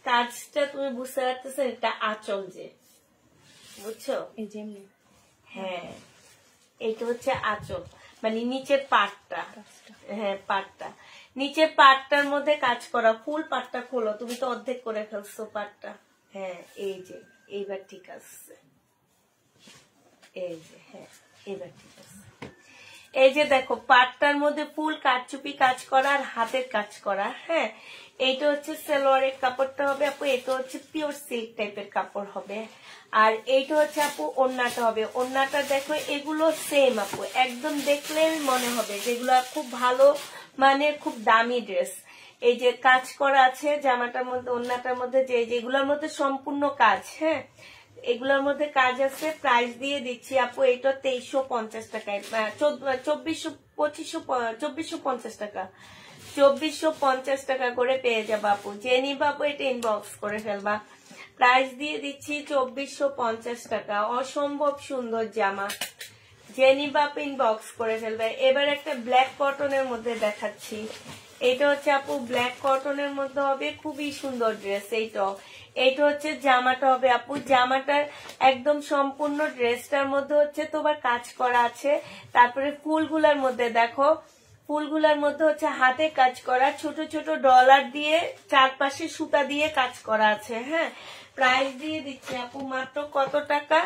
কাজটা, তুমি বুঝতে পারতেছো? এটা আঁচল, যে বুঝছো? হ্যাঁ, এটা হচ্ছে আঁচল, মানে নিচের পাটটা। হ্যাঁ, পাটটা, নিচের পাটটার মধ্যে কাজ করা। ফুল পাটটা খোলো, তুমি তো অর্ধেক করে ফেলছো পাটটা। হ্যাঁ, এই যে এইবার ঠিক আছে, এই যে, হ্যাঁ এবার ঠিক আছে। এই যে দেখো পাটটার মধ্যে ফুল কারচুপি কাজ করা আর হাতের কাজ করা। হ্যাঁ, এইটা হচ্ছে সালোয়ারের কাপড়টা হবে আপু, এটা হচ্ছে পিওর সিল্ক টাইপের কাপড় হবে। আর এইটা হচ্ছে আপু ওড়নাটা হবে। ওড়নাটা দেখো এগুলো সেম আপু, একদম দেখলে মনে হবে যেগুলো খুব ভালো মানে খুব দামি ড্রেস। এই যে কাজ করা আছে জামাটার মধ্যে, ওড়নাটার মধ্যে যেগুলোর মধ্যে সম্পূর্ণ কাজ। হ্যাঁ, এগুলোর মধ্যে কাজ আছে। প্রাইস দিয়ে দিচ্ছি আপু এটা 2350 টাকায়, 2450 টাকা, 2450 টাকা করে পেয়ে যাবো আপু। যে নিবা আপু এটা ইনবক্স করে ফেলবা। প্রাইস দিয়ে দিচ্ছি 2450 টাকা। অসম্ভব সুন্দর জামা, যে নিবা আপু ইনবক্স করে ফেলবে। এবার একটা ব্ল্যাক কটনের মধ্যে দেখাচ্ছি। এটা হচ্ছে আপু ব্ল্যাক কটনের মধ্যে হবে, খুবই সুন্দর ড্রেস। এইটা হচ্ছে জামাটা হবে আপু। জামাটার একদম সম্পূর্ণ ড্রেসটার মধ্যে হচ্ছে তোমার কাজ করা আছে। তারপরে ফুলগুলার মধ্যে দেখো, ফুলগুলার মধ্যে হচ্ছে হাতে কাজ করা, ছোট ছোট ডলার দিয়ে চারপাশে সুতা দিয়ে কাজ করা আছে। হ্যাঁ, প্রাইস দিয়ে দিচ্ছি আপু মাত্র কত টাকা,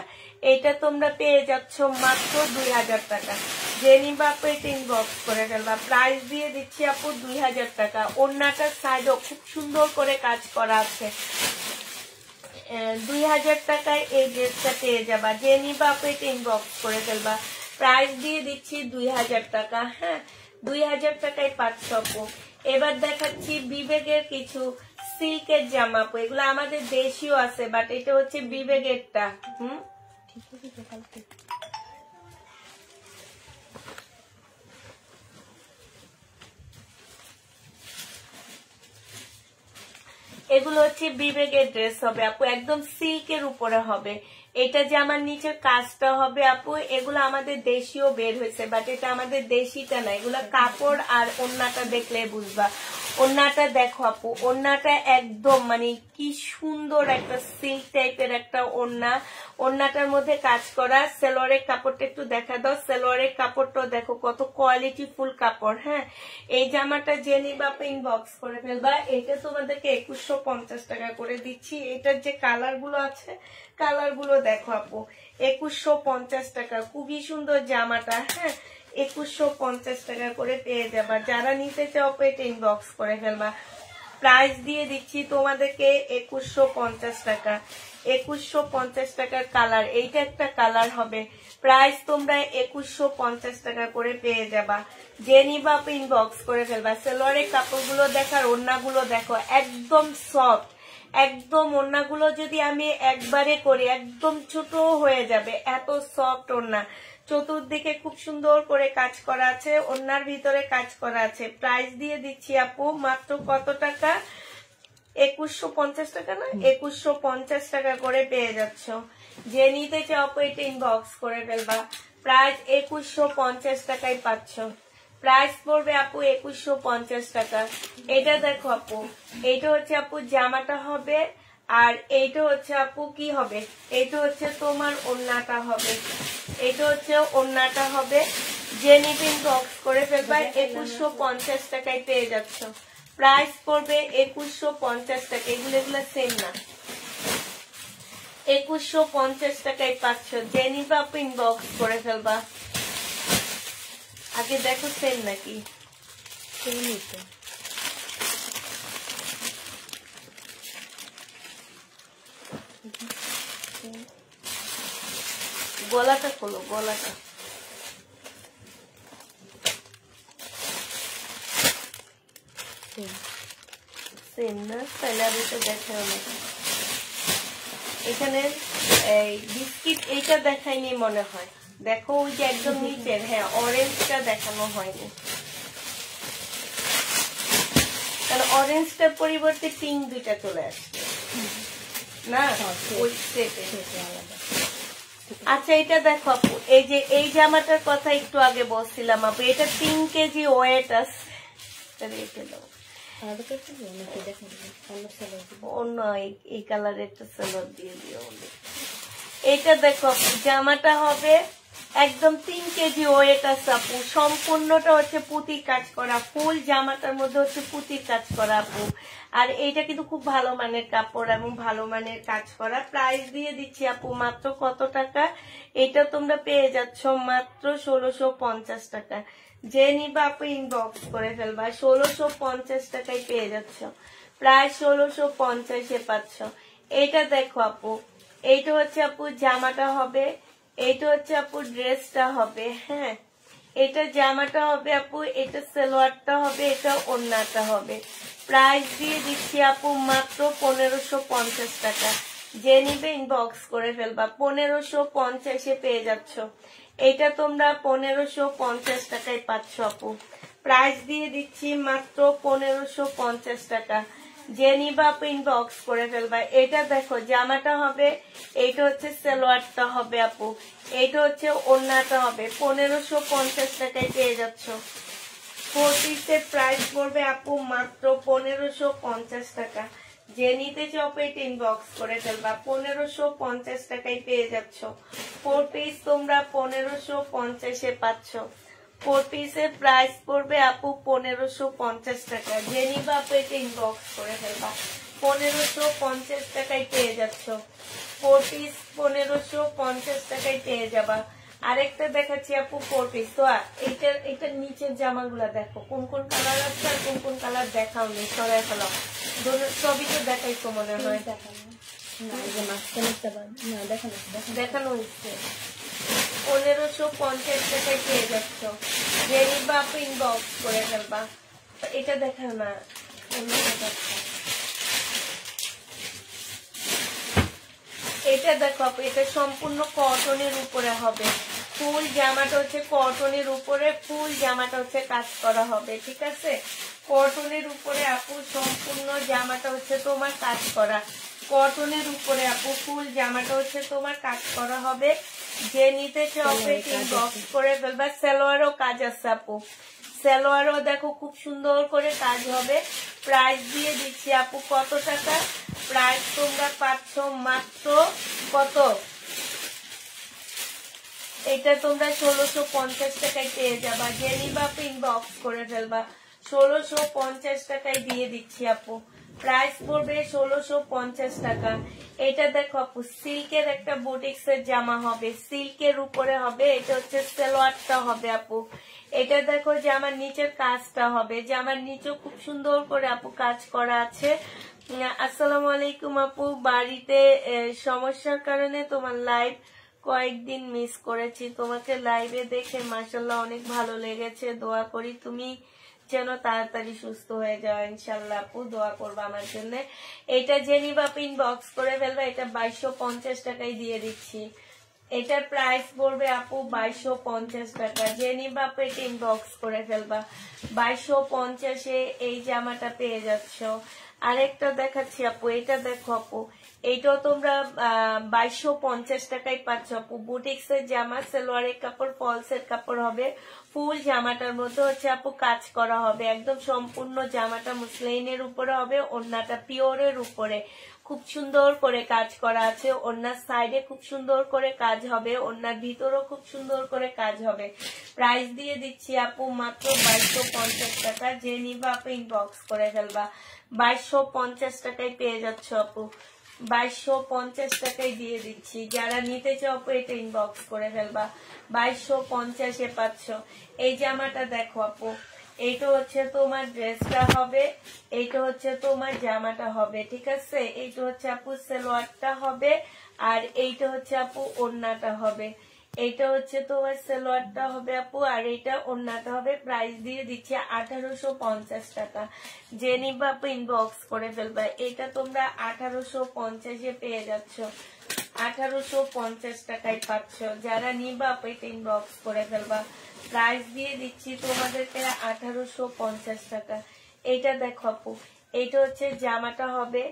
এটা তোমরা পেয়ে যাচ্ছ মাত্র 2000 টাকা। যে নিবা আপু এটা ইনবক্স করে ফেলবা। প্রাইস দিয়ে দিচ্ছি আপু 2000 টাকা। ওড়নাটার সাইডও খুব সুন্দর করে কাজ করা আছে। 2000 টাকায় এই ড্রেসটা পেয়ে যাবা। যে নিবা আপু এটা ইনবক্স করে ফেলবা। প্রাইস দিয়ে দিচ্ছি 2000 টাকা। হ্যাঁ, 2000 টাকায় পাচ্ছ আপু। এবার দেখাচ্ছি বিবেকের কিছু সিল্কের জামা আপু। এগুলো আমাদের দেশীয় আছে, বাট এটা হচ্ছে বিবেকেরটা। এগুলো হচ্ছে বিবেকের ড্রেস হবে আপু, একদম সিল্কের উপরে হবে। এটা যে আমার নিচের কাজটা হবে আপু, এগুলো আমাদের দেশীয় বের হয়েছে, বাট এটা আমাদের দেশিটা না। এগুলো কাপড় আর ওড়নাটা দেখলে বুঝবা। ওড়নাটা দেখো আপু, ওড়নাটা একদম মানে কি সুন্দর একটা সিল্ক টাইপের একটা ওড়না। ওড়নাটার মধ্যে কাজ করা। সালোয়ারের কাপড়টা একটু দেখা দাও। সালোয়ারের কাপড়টা দেখো কত কোয়ালিটি ফুল কাপড়। হ্যাঁ, এই জামাটা যে নিবা ইনবক্স করে ফেলবা। এটা তোমাদেরকে 2150 টাকা করে দিচ্ছি। এটার যে কালার গুলো আছে, কালার গুলো দেখো আপু, 2150 টাকা। খুবই সুন্দর জামাটা। হ্যাঁ, 2150 টাকা করে পেয়ে যাবা। যারা নিতে চাও এটা ইনবক্স করে ফেলবা। প্রাইস দিয়ে দিচ্ছি তোমাদেরকে 2150 টাকা। 2150 টাকার কালার, এইটা একটা কালার হবে। প্রাইস তোমরা 2150 টাকা করে পেয়ে যাবা। যে নিবা ইনবক্স করে ফেলবা। সালোয়ারের কাপড়গুলো দেখার, ওড়নাগুলো দেখো একদম সফট, একদম ওড়নাগুলো যদি আমি একবারে করি একদম ছোট হয়ে যাবে, এত সফট ওড়না। চতুর্দিকে খুব সুন্দর করে কাজ করা আছে, ওড়নার ভিতরে কাজ করা আছে। প্রাইস দিয়ে দিচ্ছি আপু মাত্র কত টাকা, 2150 টাকা না, 2150 টাকা করে পেয়ে যাচ্ছ। যে নিতে চাও আপু এটা ইনবক্স করে ফেলবা। প্রাইস 2150 টাকায় পাচ্ছ। প্রাইস পড়বে আপু 2150 টাকা। এটা দেখো আপু, এইটা হচ্ছে আপু জামাটা হবে, আর এইটা হচ্ছে আপু কি হবে, এইটা হচ্ছে তোমার ওড়নাটা হবে। এটা হচ্ছে ওড়নাটা হবে। যে নিবে ইনবক্স করে ফেলবা। 2150 টাকায় পেয়ে যাচ্ছ। প্রাইস পড়বে 2150 টাকা। এগুলো সেম না, 2150 টাকায় পাচ্ছ। যে নিবে আপু ইনবক্স করে ফেলবা। আগে দেখো সেম নাকি, গলাটা খোলো, গলাটা সেম না, তাহলে আর এটা দেখে অনেক। এখানে এই বিস্কিট এইটা দেখায়নি মনে হয়, দেখো ওই যে একদম নিচের, হ্যাঁ অরেঞ্জটা দেখানো হয়নি, কারণ অরেঞ্জটার পরিবর্তে পিঙ্ক দুইটা চলে আসছে না ওই সেটে। আচ্ছা এটা দেখো আপু, এই যে এই জামাটার কথা একটু আগে বলছিলাম আপু, এটা 3 কেজি ওয়েট আছে। অন্য এই কালারের সালোয়ার দিয়ে দিও। এটা দেখো জামাটা হবে একদম 3 কেজি ওয়েট আছে আপু, সম্পূর্ণটা হচ্ছে পুঁতির কাজ করা, ফুল জামাটার মধ্যে হচ্ছে পুঁতির কাজ করা আপু। আর এইটা কিন্তু খুব ভালো মানের কাপড় এবং ভালো মানের কাজ করা। প্রাইস দিয়ে দিচ্ছি আপু মাত্র কত টাকা, এটা তোমরা পেয়ে যাচ্ছ মাত্র 1650 টাকা। যে নিবা আপু ইনবক্স করে ফেলবা, 1650 টাকায় পেয়ে যাচ্ছ, প্রায় 1650-এ পাচ্ছ। এইটা দেখো আপু, এইটা হচ্ছে আপু জামাটা হবে, এইটা হচ্ছে আপু ড্রেসটা হবে। হ্যাঁ, এটা জামাটা হবে আপু, এটা সালোয়ারটা হবে, এটা ওড়নাটা হবে। প্রাইস দিয়ে দিচ্ছি আপু মাত্র 1550 টাকা। যে নিবে ইনবক্স করে ফেলবা, 1550-এ পেয়ে যাচ্ছ। এটা তোমরা 1550 টাকায় পাচ্ছ আপু। প্রাইস দিয়ে দিচ্ছি মাত্র 1550 টাকা। যে নিবা আপু ইনবক্স করে ফেলবা। এটা দেখো জামাটা হবে, এইটা হচ্ছে সালোয়ারটা হবে আপু, এইটা হচ্ছে ওড়নাটা হবে। 1550 টাকায় পেয়ে যাচ্ছ। 4 পিসের প্রাইস পড়বে আপু মাত্র 1550 টাকা। যে নিতে চাও এটা ইনবক্স করে ফেলবা, 1550 টাকায় পেয়ে যাচ্ছ। 4 পিস তোমরা 1550-এ পাচ্ছ। 4 পিসের প্রাইস পড়বে আপু 1550 টাকা। যে নিবা আপু এটা ইনবক্স করে ফেলবা, 1550 টাকায় পেয়ে যাচ্ছ। 4 পিস 1550 টাকায় পেয়ে যাবা। আরেকটা দেখাচ্ছি আপু 4 পিস। তো এইটার নিচের জামাগুলা দেখো কোন কোন কালার আছে আর কোন কোন কালার দেখাও নেই, সরাই ফেলাও। সবই তো দেখাইছো মনে হয়। দেখানো হচ্ছে 1550 টাকায় পেয়ে যাচ্ছ। যে নিবা আপু ইনবক্স করে ফেলবা। এটা দেখাও না, এটা দেখো আপু, এটা সম্পূর্ণ কটনের উপরে হবে। ফুল জামাটা হচ্ছে কটনের উপরে, ফুল জামাটা হচ্ছে কাজ করা হবে, ঠিক আছে? কটনের উপরে আপু সম্পূর্ণ জামাটা হচ্ছে তোমার কাজ করা, কটনের উপরে আপু ফুল জামাটা হচ্ছে তোমার কাজ করা হবে। যে নিতে চাইবে ইনবক্স করে ফেলবা। সালোয়ারও কাজ আছে আপু, সালোয়ারও দেখো খুব সুন্দর করে কাজ হবে। প্রাইস দিয়ে দিচ্ছি আপু কত টাকা, প্রাইস তোমরা পাচ্ছ মাত্র কত, এটা তোমরা 1650 টাকায় পেয়ে যাবা। যে নিবা আপু ইনবক্স করে ফেলবা, 1650 টাকায় দিয়ে দিচ্ছি আপু। প্রাইস পড়বে 1650 টাকা। এটা দেখো আপু সিল্কের একটা বুটিক্সের জামা হবে, সিল্কের উপরে হবে। এটা হচ্ছে সালোয়ারটা হবে আপু। এটা দেখো জামার নিচের কাজটা হবে, জামার নিচেও খুব সুন্দর করে আপু কাজ করা আছে। আসসালামু আলাইকুম আপু, বাড়িতে সমস্যার কারণে তোমার লাইভ কয়েকদিন মিস করেছি, তোমাকে লাইভে দেখে মাশাআল্লাহ অনেক ভালো লেগেছে। দোয়া করি তুমি যেন তাড়াতাড়ি সুস্থ হয়ে যাও ইনশাআল্লাহ আপু, দোয়া করবা আমার জন্য। এটা জেনিবা পিন বক্স করে ফেলবা, এটা 2250 টাকায় দিয়ে দিচ্ছি। এটার প্রাইস পড়বে আপু 2250 টাকা। জেনিবা আপু এটা ইনবক্স করে ফেলবা, 2250-এ এই জামাটা পেয়ে যাচ্ছ। আরেকটা দেখাচ্ছি আপু, এটা দেখো আপু, এইটাও তোমরা 2250 টাকায় পাচ্ছ আপু। বুটিক্সের জামা, সালোয়ারের কাপড়, ফলসের কাপড় হবে। ফুল জামাটার মধ্যে হচ্ছে আপু কাজ করা হবে, একদম সম্পূর্ণ জামাটা মুসলিনের উপরে হবে, ওড়নাটা পিওরের উপরে খুব সুন্দর করে কাজ করা আছে। ওড়নার সাইডে খুব সুন্দর করে কাজ হবে, ওড়নার ভিতরেও খুব সুন্দর করে কাজ হবে। প্রাইস দিয়ে দিচ্ছি আপু মাত্র 2250 টাকা। যে নিবা আপু ইনবক্স করে ফেলবা, 2250 টাকায় পেয়ে যাচ্ছ আপু, 2250 টাকায় দিয়ে দিচ্ছি। যারা নিতে চাও আপু এটা ইনবক্স করে ফেলবা, 2250-এ পাচ্ছ। এই জামাটা দেখো আপু, এইটা হচ্ছে তোমার ড্রেসটা হবে, এইটা হচ্ছে তোমার জামাটা হবে, ঠিক আছে? এইটা হচ্ছে আপু সালোয়ারটা হবে, আর এইটা হচ্ছে আপু ওড়নাটা হবে। এইটা হচ্ছে তোমার সালোয়ারটা হবে আপু, আর এইটা ওড়নাটা হবে। প্রাইস দিয়ে দিচ্ছি 1850 টাকা। যে নিবা আপু ইনবক্স করে ফেলবা, এটা তোমরা 1850-এ পেয়ে যাচ্ছ, 1850 টাকায় পাচ্ছ। যারা নিবা আপু এটা ইনবক্স করে ফেলবা, প্রাইস দিয়ে দিচ্ছি তোমাদেরকে 1850 টাকা। এইটা দেখো আপু, এইটা হচ্ছে জামাটা হবে,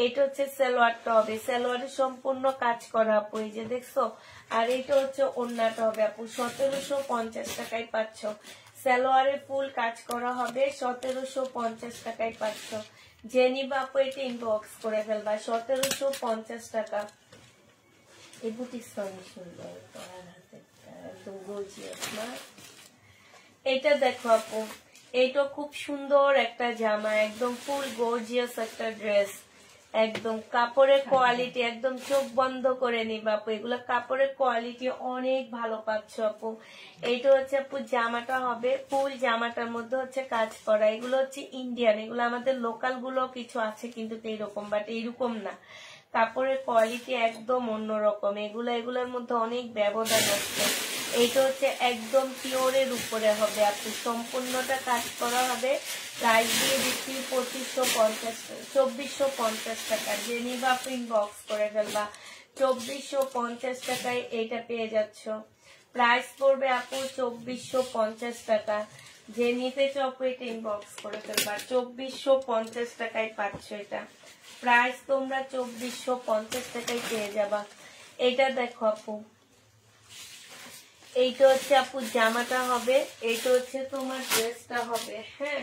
এটা হচ্ছে সালোয়ারটা হবে, সালোয়ারের সম্পূর্ণ কাজ করা আপু, এই যে দেখছো। আর এইটা হচ্ছে ওড়নাটা হবে আপু, 1750 টাকায় পাচ্ছ। সালোয়ারে ফুল কাজ করা হবে, 1750 টাকায় পাচ্ছ। যে নিবা আপু এটা ইনবক্স করে ফেলবা, 1750 টাকা। এই বুটিক্সটা অনেক সুন্দর, একদম গর্জিয়াস না। এটা দেখো আপু, এইটা খুব সুন্দর একটা জামা, একদম ফুল গর্জিয়াস একটা ড্রেস, একদম কাপড়ের কোয়ালিটি একদম চোখ বন্ধ করে নিবা আপু। এগুলো কাপড়ের কোয়ালিটি অনেক ভালো পাচ্ছ আপু। এইটা হচ্ছে আপু জামাটা হবে, ফুল জামাটার মধ্যে হচ্ছে কাজ করা। এগুলো হচ্ছে ইন্ডিয়ান, এগুলো আমাদের লোকাল গুলো কিছু আছে কিন্তু এইরকম, বাট এইরকম না। কাপড়ের কোয়ালিটি একদম অন্যরকম। এগুলোর মধ্যে অনেক ব্যবধান আছে। এইটা হচ্ছে একদম পিওরের উপরে হবে আপু, সম্পূর্ণটা কাজ করা হবে। প্রাইস দিয়ে দিচ্ছি 2450 টাকা। যে নিবা আপু ইনবক্স করে ফেলবা, 2450 টাকায় এইটা পেয়ে যাচ্ছ। প্রাইস পড়বে আপু 2450 টাকা। যে নিতে চাও এটা ইনবক্স করে ফেলবা, 2450 টাকায় পাচ্ছ এটা। প্রাইস তোমরা 2450 টাকায় পেয়ে যাবা। এটা দেখো আপু, এইটা হচ্ছে আপু জামাটা হবে, এইটা হচ্ছে তোমার ড্রেসটা হবে। হ্যাঁ,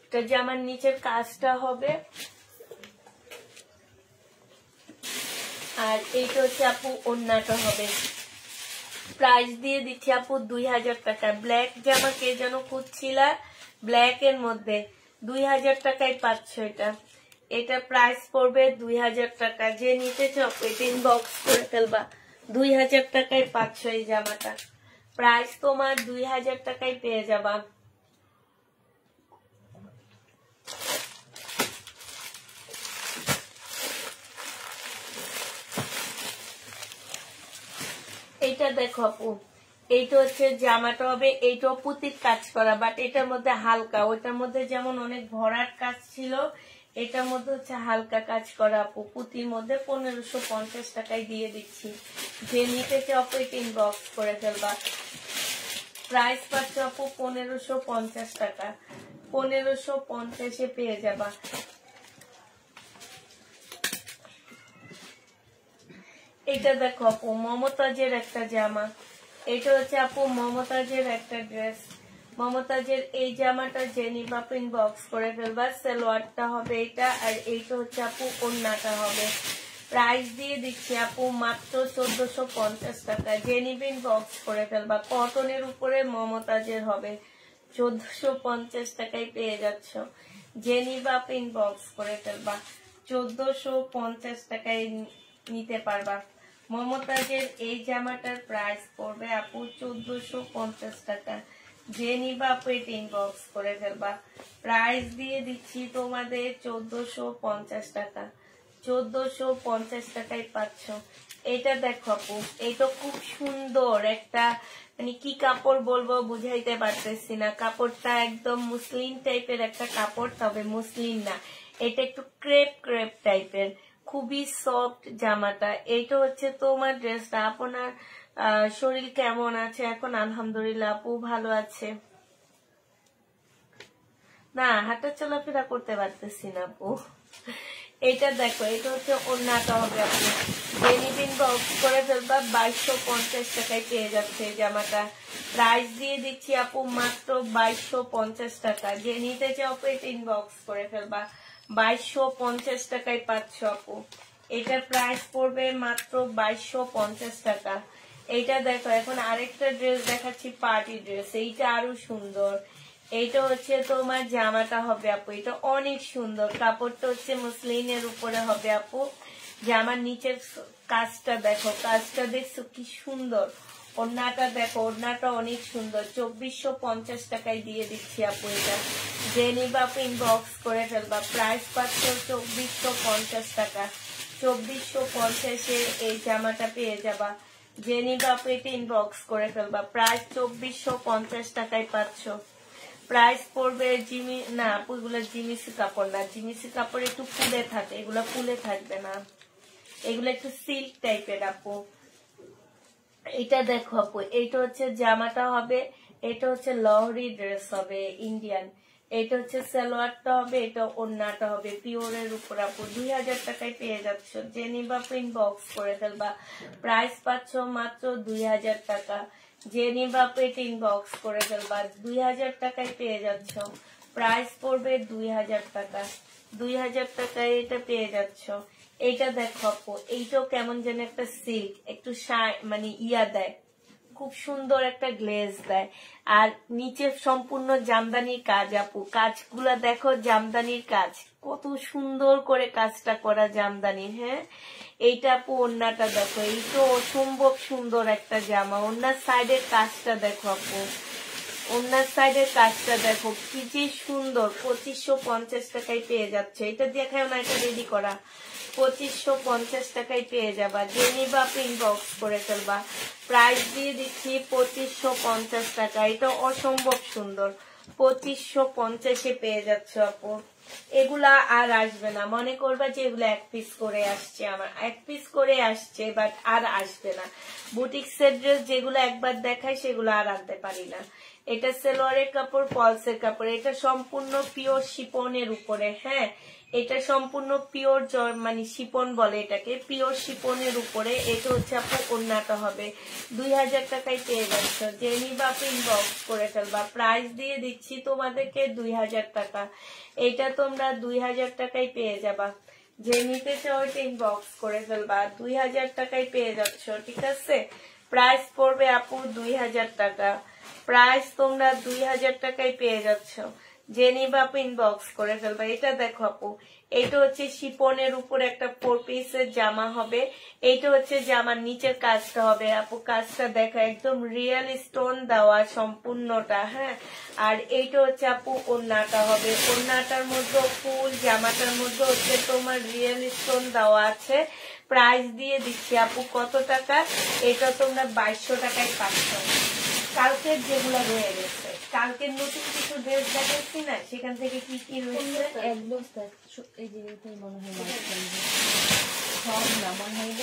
এটা জামার নিচের কাজটা হবে, আর এইটা হচ্ছে আপু ওড়নাটা হবে। প্রাইস দিয়ে দিচ্ছি আপু 2000 টাকা। ব্ল্যাক জামা কে যেন খুঁজছিলা, ব্ল্যাক এর মধ্যে 2000 টাকায় পাচ্ছ এটা। এটা প্রাইস পড়বে 2000 টাকা। যে নিতে চাও এটা ইনবক্স করে ফেলবা, 2000 টাকায় পাচ্ছ এই জামাটা। প্রাইস তোমার 2000 টাকায় পেয়ে যাবা। এইটা দেখো আপু, এইটা হচ্ছে জামাটা হবে, এইটাও পুঁতির কাজ করা, বাট এটার মধ্যে হালকা, ওইটার মধ্যে যেমন অনেক ভরাট কাজ ছিল, এটার মধ্যে হচ্ছে হালকা কাজ করা আপু। পুঁতির মধ্যে 1550 টাকায় দিয়ে দিচ্ছি। যে নিতে চাও এটা ইনবক্স করে ফেলবা। প্রাইস পাচ্ছ আপু 1550 টাকা। 1550-এ পেয়ে যাবা। এটা দেখো আপু মমতাজের একটা জামা, এটা হচ্ছে আপু মমতাজের একটা ড্রেস। মমতাজের এই জামাটা যে নিবা ইনবক্স করে ফেলবা। সালোয়ারটা হবে এটা, আর এইটা হচ্ছে আপু ওড়নাটা হবে। প্রাইস দিয়ে দিচ্ছি আপু মাত্র 1450 টাকা। যে নিবে ইনবক্স করে ফেলবা। কটনের উপরে মমতাজের হবে, 1450 টাকায় পেয়ে যাচ্ছ। যে নিবা ইনবক্স করে ফেলবা, 1450 টাকায় নিতে পারবা। মমতাজের এই জামাটার প্রাইস পড়বে আপু 1450 টাকা। যে নিবা আপু এটা ইনবক্স করে ফেলবা। প্রাইস দিয়ে দিচ্ছি তোমাদের 1450 টাকা। 1450 টাকায় পাচ্ছ। এটা দেখো আপু, এটা খুব সুন্দর একটা, মানে কি কাপড় বলবো বুঝাইতে পারতেছি না। কাপড়টা একদম মুসলিম টাইপের একটা কাপড়, তবে মুসলিম না, এটা একটু ক্রেপ ক্রেপ টাইপের, খুবই সফট জামাটা। এইটা হচ্ছে তোমার ড্রেসটা। আপনার শরীর কেমন আছে এখন? আলহামদুলিল্লাহ আপু ভালো আছে। না, হাঁটা চলাফেরা করতে পারতেছি না আপু। এইটা দেখো, এটা হচ্ছে ওড়নাটা হবে আপু। যে নিবেন বক্স করে ফেলবা, 2250 টাকায় পেয়ে যাচ্ছে এই জামাটা। প্রাইস দিয়ে দিচ্ছি আপু মাত্র 2250 টাকা। যে নিতে চাও এটা ইনবক্স করে ফেলবা, 2250 টাকায় পাচ্ছ আপু। এটার প্রাইস পড়বে মাত্র 2250 টাকা। এইটা দেখো, এখন আরেকটা ড্রেস দেখাচ্ছি, পার্টি ড্রেস। এইটা আরো সুন্দর। এইটা হচ্ছে তোমার জামাটা হবে আপু, এটা অনেক সুন্দর। কাপড়টা হচ্ছে মুসলিনের উপরে হবে আপু। জামার নিচের কাজটা দেখো, কাজটা দেখছো কি সুন্দর। ওড়নাটা দেখো, ওড়নাটা অনেক সুন্দর। 2450 টাকায় দিয়ে দিচ্ছি আপু এটা। যে নিবা আপু ইনবক্স করে ফেলবা। প্রাইস পাচ্ছ 2450 টাকা। 2450-এ এই জামাটা পেয়ে যাবা। যে নিবা আপু এটা ইনবক্স করে ফেলবা। প্রাইস 2450 টাকায় পাচ্ছ। প্রাইস পড়বে জিমি, না আপু এগুলো জিমিসি কাপড় না, জিমিসি কাপড় একটু ফুলে থাকে, এগুলো ফুলে থাকবে না, এগুলো একটু সিল্ক টাইপের আপু। এটা দেখো আপু, এইটা হচ্ছে জামাটা হবে, এটা হচ্ছে লহরি ড্রেস হবে ইন্ডিয়ান। এটা হচ্ছে সালোয়ারটা হবে, এটা ওড়নাটা হবে পিওরের উপর আপু। 2000 টাকায় পেয়ে যাচ্ছ। যে নিবা ইনবক্স করে ফেলবা। প্রাইস পাচ্ছ মাত্র 2000 টাকা। যে নিবা এটা ইনবক্স করে ফেলবা, 2000 টাকায় পেয়ে যাচ্ছ। প্রাইস পড়বে 2000 টাকা। 2000 টাকায় এটা পেয়ে যাচ্ছ। এইটা দেখো আপু, এইটাও কেমন যেন একটা সিল্ক, একটু মানে ইয়া দেয়, খুব সুন্দর একটা গ্লেজ দেয়। আর নিচে সম্পূর্ণ জামদানির কাজ আপু, কাজগুলা দেখো, জামদানির কাজ কত সুন্দর করে কাজটা করা জামদানির। হ্যাঁ, এইটা আপু ওড়নাটা দেখো, এই তো অসম্ভব সুন্দর একটা জামা। ওড়নার সাইডের কাজটা দেখো আপু, ওড়নার সাইডের কাজটা দেখো কি যে সুন্দর। 2550 টাকায় পেয়ে যাচ্ছে। এটা দেখায় না, এটা রেডি করা। 2550 টাকায় পেয়ে যাবা, যে নিবা আপনি ইনবক্স করে ফেলবা। প্রাইস দিয়ে দিচ্ছি 2550 টাকা। এটা অসম্ভব সুন্দর, 2550-এ পেয়ে যাচ্ছে আপু। এগুলা আর আসবে না, মনে করবা যে এগুলো এক পিস করে আসছে, আমার এক পিস করে আসছে, বাট আর আসবে না। বুটিক্সের ড্রেস যেগুলো একবার দেখায় সেগুলো আর আনতে পারি না। এটা সেলোয়ারের কাপড়, পলসের কাপড়, এটা সম্পূর্ণ পিওর শিপনের উপরে। হ্যাঁ, এটা সম্পূর্ণ পিওর মানে শিপন বলে এটাকে, পিওর শিপনের উপরে। এটা হচ্ছে আপু ওড়নাটা হবে। 2000 টাকায় পেয়ে যাচ্ছ, যে নিবা আপনি ইনবক্স করে ফেলবা। প্রাইস দিয়ে দিচ্ছি তোমাদেরকে 2000 টাকা। এটা তোমরা 2000 টাকায় পেয়ে যাবা, যে নিতে চাও এটা ইনবক্স করে ফেলবা। 2000 টাকায় পেয়ে যাচ্ছ, ঠিক আছে। প্রাইস পড়বে আপু 2000 টাকা। প্রাইস তোমরা 2000 টাকায় পেয়ে যাচ্ছ, যে নিবা আপু ইনবক্স করে ফেলবা। এটা দেখো আপু, এটা হচ্ছে শিপনের উপর একটা 4 পিসের জামা হবে। এইটা হচ্ছে জামার নিচের কাজটা হবে আপু, কাজটা দেখো একদম রিয়েল স্টোন দেওয়া সম্পূর্ণটা। হ্যাঁ, আর এইটা হচ্ছে আপু ওড়নাটা হবে। ওড়নাটার মধ্যে ফুল, জামাটার মধ্যে হচ্ছে তোমার রিয়েল স্টোন দেওয়া আছে। প্রাইস দিয়ে দিচ্ছি আপু কত টাকা, এটা তোমরা 2200 টাকায় পাচ্ছ। কালকের যেগুলো রয়ে গেছে, কালকের নতুন কিছু ড্রেস দেখাচ্ছি না, সেখান থেকে কি কি রয়েছে। এক বস্তা এই যে এটাই মনে হয় সব না, মনে হয়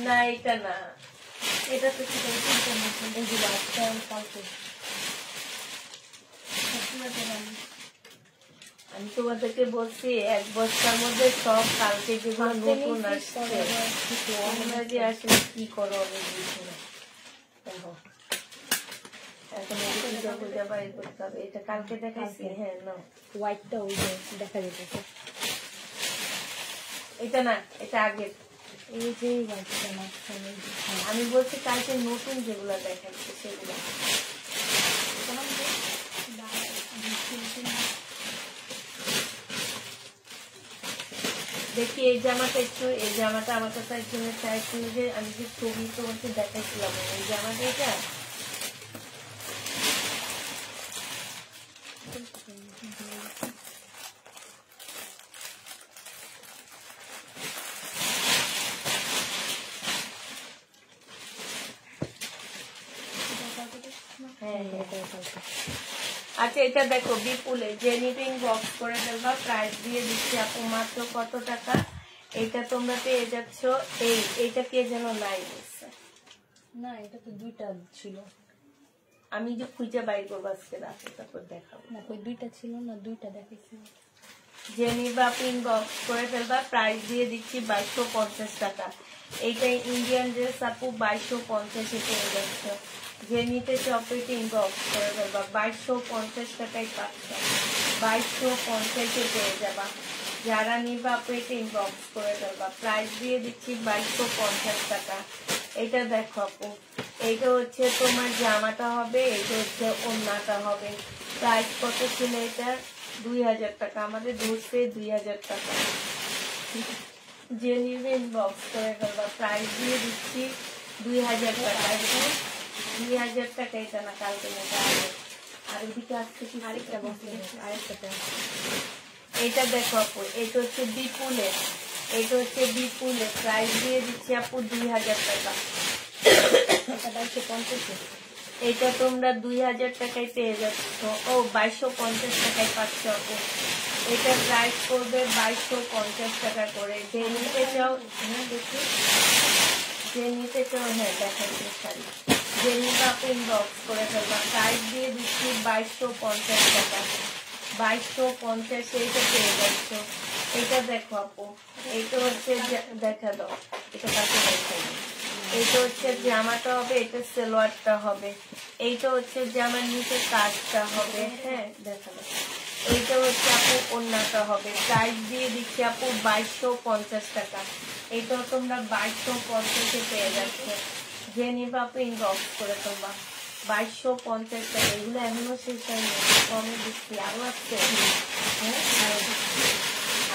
না, এটা না, এটা তো কি করে এই যে বাচ্চা কালকে আমি তোমাদেরকে বলছি এক বস্তার মধ্যে সব কালকে যেগুলো নতুন আসছে, তোমরা যে আসলে কি করো আমি বুঝি না। দেখো এখন এটা খুঁজে বাইর করতে হবে। এটা কালকে দেখাইছি। হ্যাঁ, না হোয়াইটটা ওই যে দেখা যেতেছে, এটা না, এটা আগের। এই যে হোয়াইটটা মাঝখানে। আমি বলছি কালকে নতুন যেগুলো দেখাচ্ছে সেগুলো। দেখি এই জামাটা একটু, এই জামাটা আমার কাছে একজনের চাইছিল যে আমি যে ছবি তোমাকে দেখাইছিলাম, এই জামাটা এটা। আচ্ছা, এটা দেখো বিপুলে, জেনিপিং বক্স করে ফেলবা। প্রাইস দিয়ে দিচ্ছি আপু মাত্র কত টাকা। এটা তোমরা পেয়ে যাচ্ছ। এইটা কে যেন নাই বলছে না, এটা তো দুইটা ছিল। আমি যে খুঁজে বাইর করবো আজকে রাতে, তারপর দেখাবো। না, ওই দুইটা ছিল না, দুইটা দেখেছি। জেনিবা পিন বক্স করে ফেলবা। প্রাইস দিয়ে দিচ্ছি 2250 টাকা। এইটা ইন্ডিয়ান ড্রেস আপু 2250-এ পেয়ে যাচ্ছে। যে নিতে চপেটে ইনবক্স করে ফেলবা। 2250 টাকায় পাচ্ছ, 2250-এ পেয়ে যাবা। যারা নিবা আপু এটা ইনবক্স করে ফেলবা। প্রাইস দিয়ে দিচ্ছি 2250 টাকা। এটা দেখো আপু, এইটা হচ্ছে তোমার জামাটা হবে, এটা হচ্ছে ওড়নাটা হবে। প্রাইস কত ছিল এটা? 2000 টাকা। আমাদের ধরছে 2000 টাকা। যে নিবে ইনবক্স করে ফেলবা। প্রাইস দিয়ে দিচ্ছি 2000 টাকা। 2000 টাকা। এটা না, কালকে এটা আর ওদিকে আসছে কি আরেকটা বক্স, আরেকটা। এটা দেখো আপু, এটা হচ্ছে বিপুলের, এটা হচ্ছে বিপুলের। প্রাইস দিয়ে দিচ্ছি আপু 2000 টাকা। এটা 2250। এটা তোমরা 2000 টাকায় পেয়ে যাচ্ছ। ও 2250 টাকায় পাচ্ছ আপু। এটা প্রাইস করবে 2250 টাকা করে। যে নিতে চাও, হ্যাঁ দেখি, যে নিতে চাও, হ্যাঁ দেখাচ্ছি শাড়ি। যে নিতে আপু ইনবক্স করে ফেলবা। প্রাইস দিয়ে দিচ্ছি 2250 টাকা। 2250 এইটা পেয়ে যাচ্ছ। এটা দেখো আপু, এইটা হচ্ছে দেখা দাও, এটা কাছে দেখাই। এইটা হচ্ছে জামাটা হবে, এটা সালোয়ারটা হবে। এইটা হচ্ছে জামার নিচে কাজটা হবে। হ্যাঁ দেখাবো। এইটা হচ্ছে আপু ওড়নাটা হবে। প্রাইস দিয়ে দিচ্ছি আপু 2250 টাকা। এইটাও তোমরা 2250-এ পেয়ে যাচ্ছে। যে নিবা আপু ইনবক্স করে ফেলবা। 2250 টাকা, এগুলো এখনো শেষ হয়নি, কমে দিচ্ছি, আরো আছে।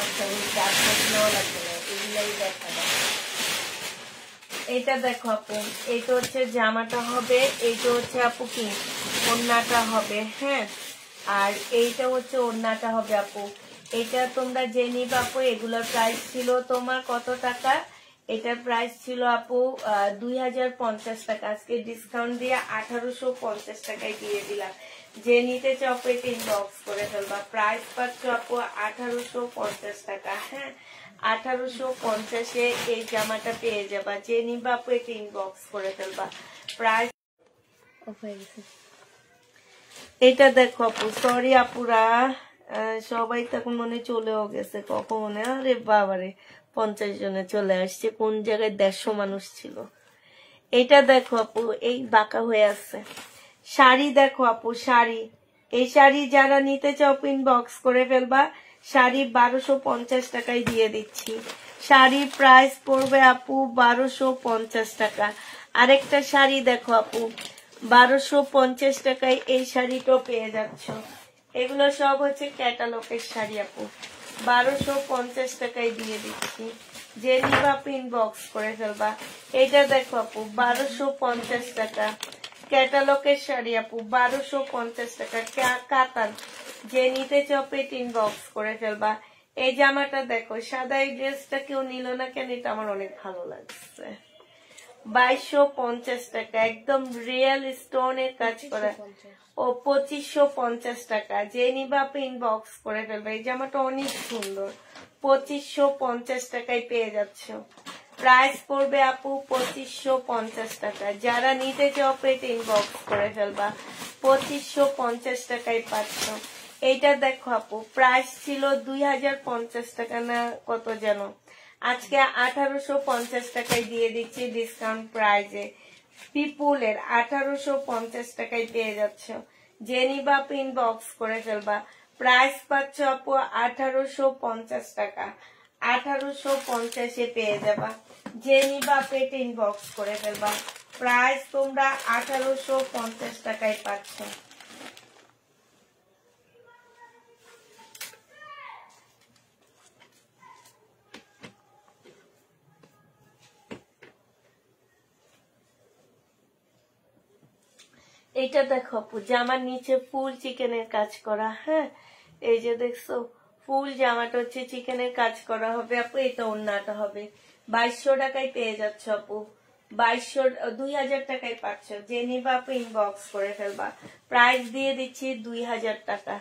আচ্ছা ওই চারগুলো লাগবে না, এগুলাই দেখা যায়। এটা দেখো আপু, এটা হচ্ছে জামাটা হবে, এইটা হচ্ছে আপু কি ওড়নাটা হবে, হ্যাঁ, আর এইটা হচ্ছে ওড়নাটা হবে আপু। এটা তোমরা যে নিবা আপু, এগুলোর প্রাইস ছিল তোমার কত টাকা? এটার প্রাইস ছিল আপু 2050 টাকা, আজকে ডিসকাউন্ট দিয়ে 1850 টাকায় দিয়ে দিলাম। যে নিতে চাও আপু এটা ইনবক্স করে ফেলবা। প্রাইস পাচ্ছ আপু 1850 টাকা, হ্যাঁ, 1850-এ এই জামাটা পেয়ে যাবা। যে নিবা আপু এটা ইনবক্স করে ফেলবা। প্রাইস এটা দেখো আপু, সরি আপুরা, সবাই তখন মনে চলেও গেছে কখন, আরে বাবারে 50 জনে চলে আসছে, কোন জায়গায় 150 মানুষ ছিল। এটা দেখো আপু, এই বাঁকা হয়ে আছে শাড়ি, দেখো আপু শাড়ি, এই শাড়ি যারা নিতে চাও ইনবক্স করে ফেলবা। শাড়ি 1250 টাকায় দিয়ে দিচ্ছি। শাড়ির প্রাইস পড়বে আপু 1250 টাকা। আরেকটা শাড়ি দেখো আপু, 1250 টাকায় এই শাড়িটাও পেয়ে যাচ্ছ। এগুলো সব হচ্ছে ক্যাটালগের শাড়ি আপু, 1250 টাকায় দিয়ে দিচ্ছি। যে নিবা আপু ইনবক্স করে ফেলবা। এটা দেখো আপু 1250 টাকা, ক্যাটালগের শাড়ি আপু, 1250 টাকা কাতান। যে নিতে চাও ইনবক্স করে ফেলবা। এই জামাটা দেখো, সাদা এই ড্রেসটা কেউ নিল না কেন, এটা আমার অনেক ভালো লাগছে। 2250 টাকা, একদম রিয়েল স্টোনের কাজ করা, ও 2550 টাকা। যে নিবা আপনি ইনবক্স করে ফেলবে। এই জামাটা অনেক সুন্দর, 2550 টাকায় পেয়ে যাচ্ছ। প্রাইস পড়বে আপু 2550 টাকা। যারা নিতে চাও পেটে ইনবক্স করে ফেলবা। 2550 টাকায় পাচ্ছ। এইটা দেখো আপু, প্রাইস ছিল 2050 টাকা না কত যেন, আজকে 1850 টাকায় দিয়ে দিচ্ছি ডিসকাউন্ট প্রাইজে। পিপুলের 1850 টাকায় পেয়ে যাচ্ছ। যে নিবা আপু ইনবক্স করে ফেলবা। প্রাইস পাচ্ছ আপু 1850 টাকা, 1850-এ পেয়ে যাবা। যে নিবা আপু এটা ইনবক্স করে ফেলবা। প্রাইস তোমরা 1850 টাকায় পাচ্ছ। এটা দেখো আপু, জামার নিচে ফুল চিকেনের কাজ করা, হ্যাঁ, এই যে দেখছো ফুল জামাটা হচ্ছে চিকেনের কাজ করা হবে আপু। এটা ওড়নাটা হবে। 2200 টাকায় পেয়ে যাচ্ছ আপু, 2000 টাকায় পাচ্ছ। যে নিবা আপু ইনবক্স করে ফেলবা। প্রাইস দিয়ে দিচ্ছি 2000 টাকা।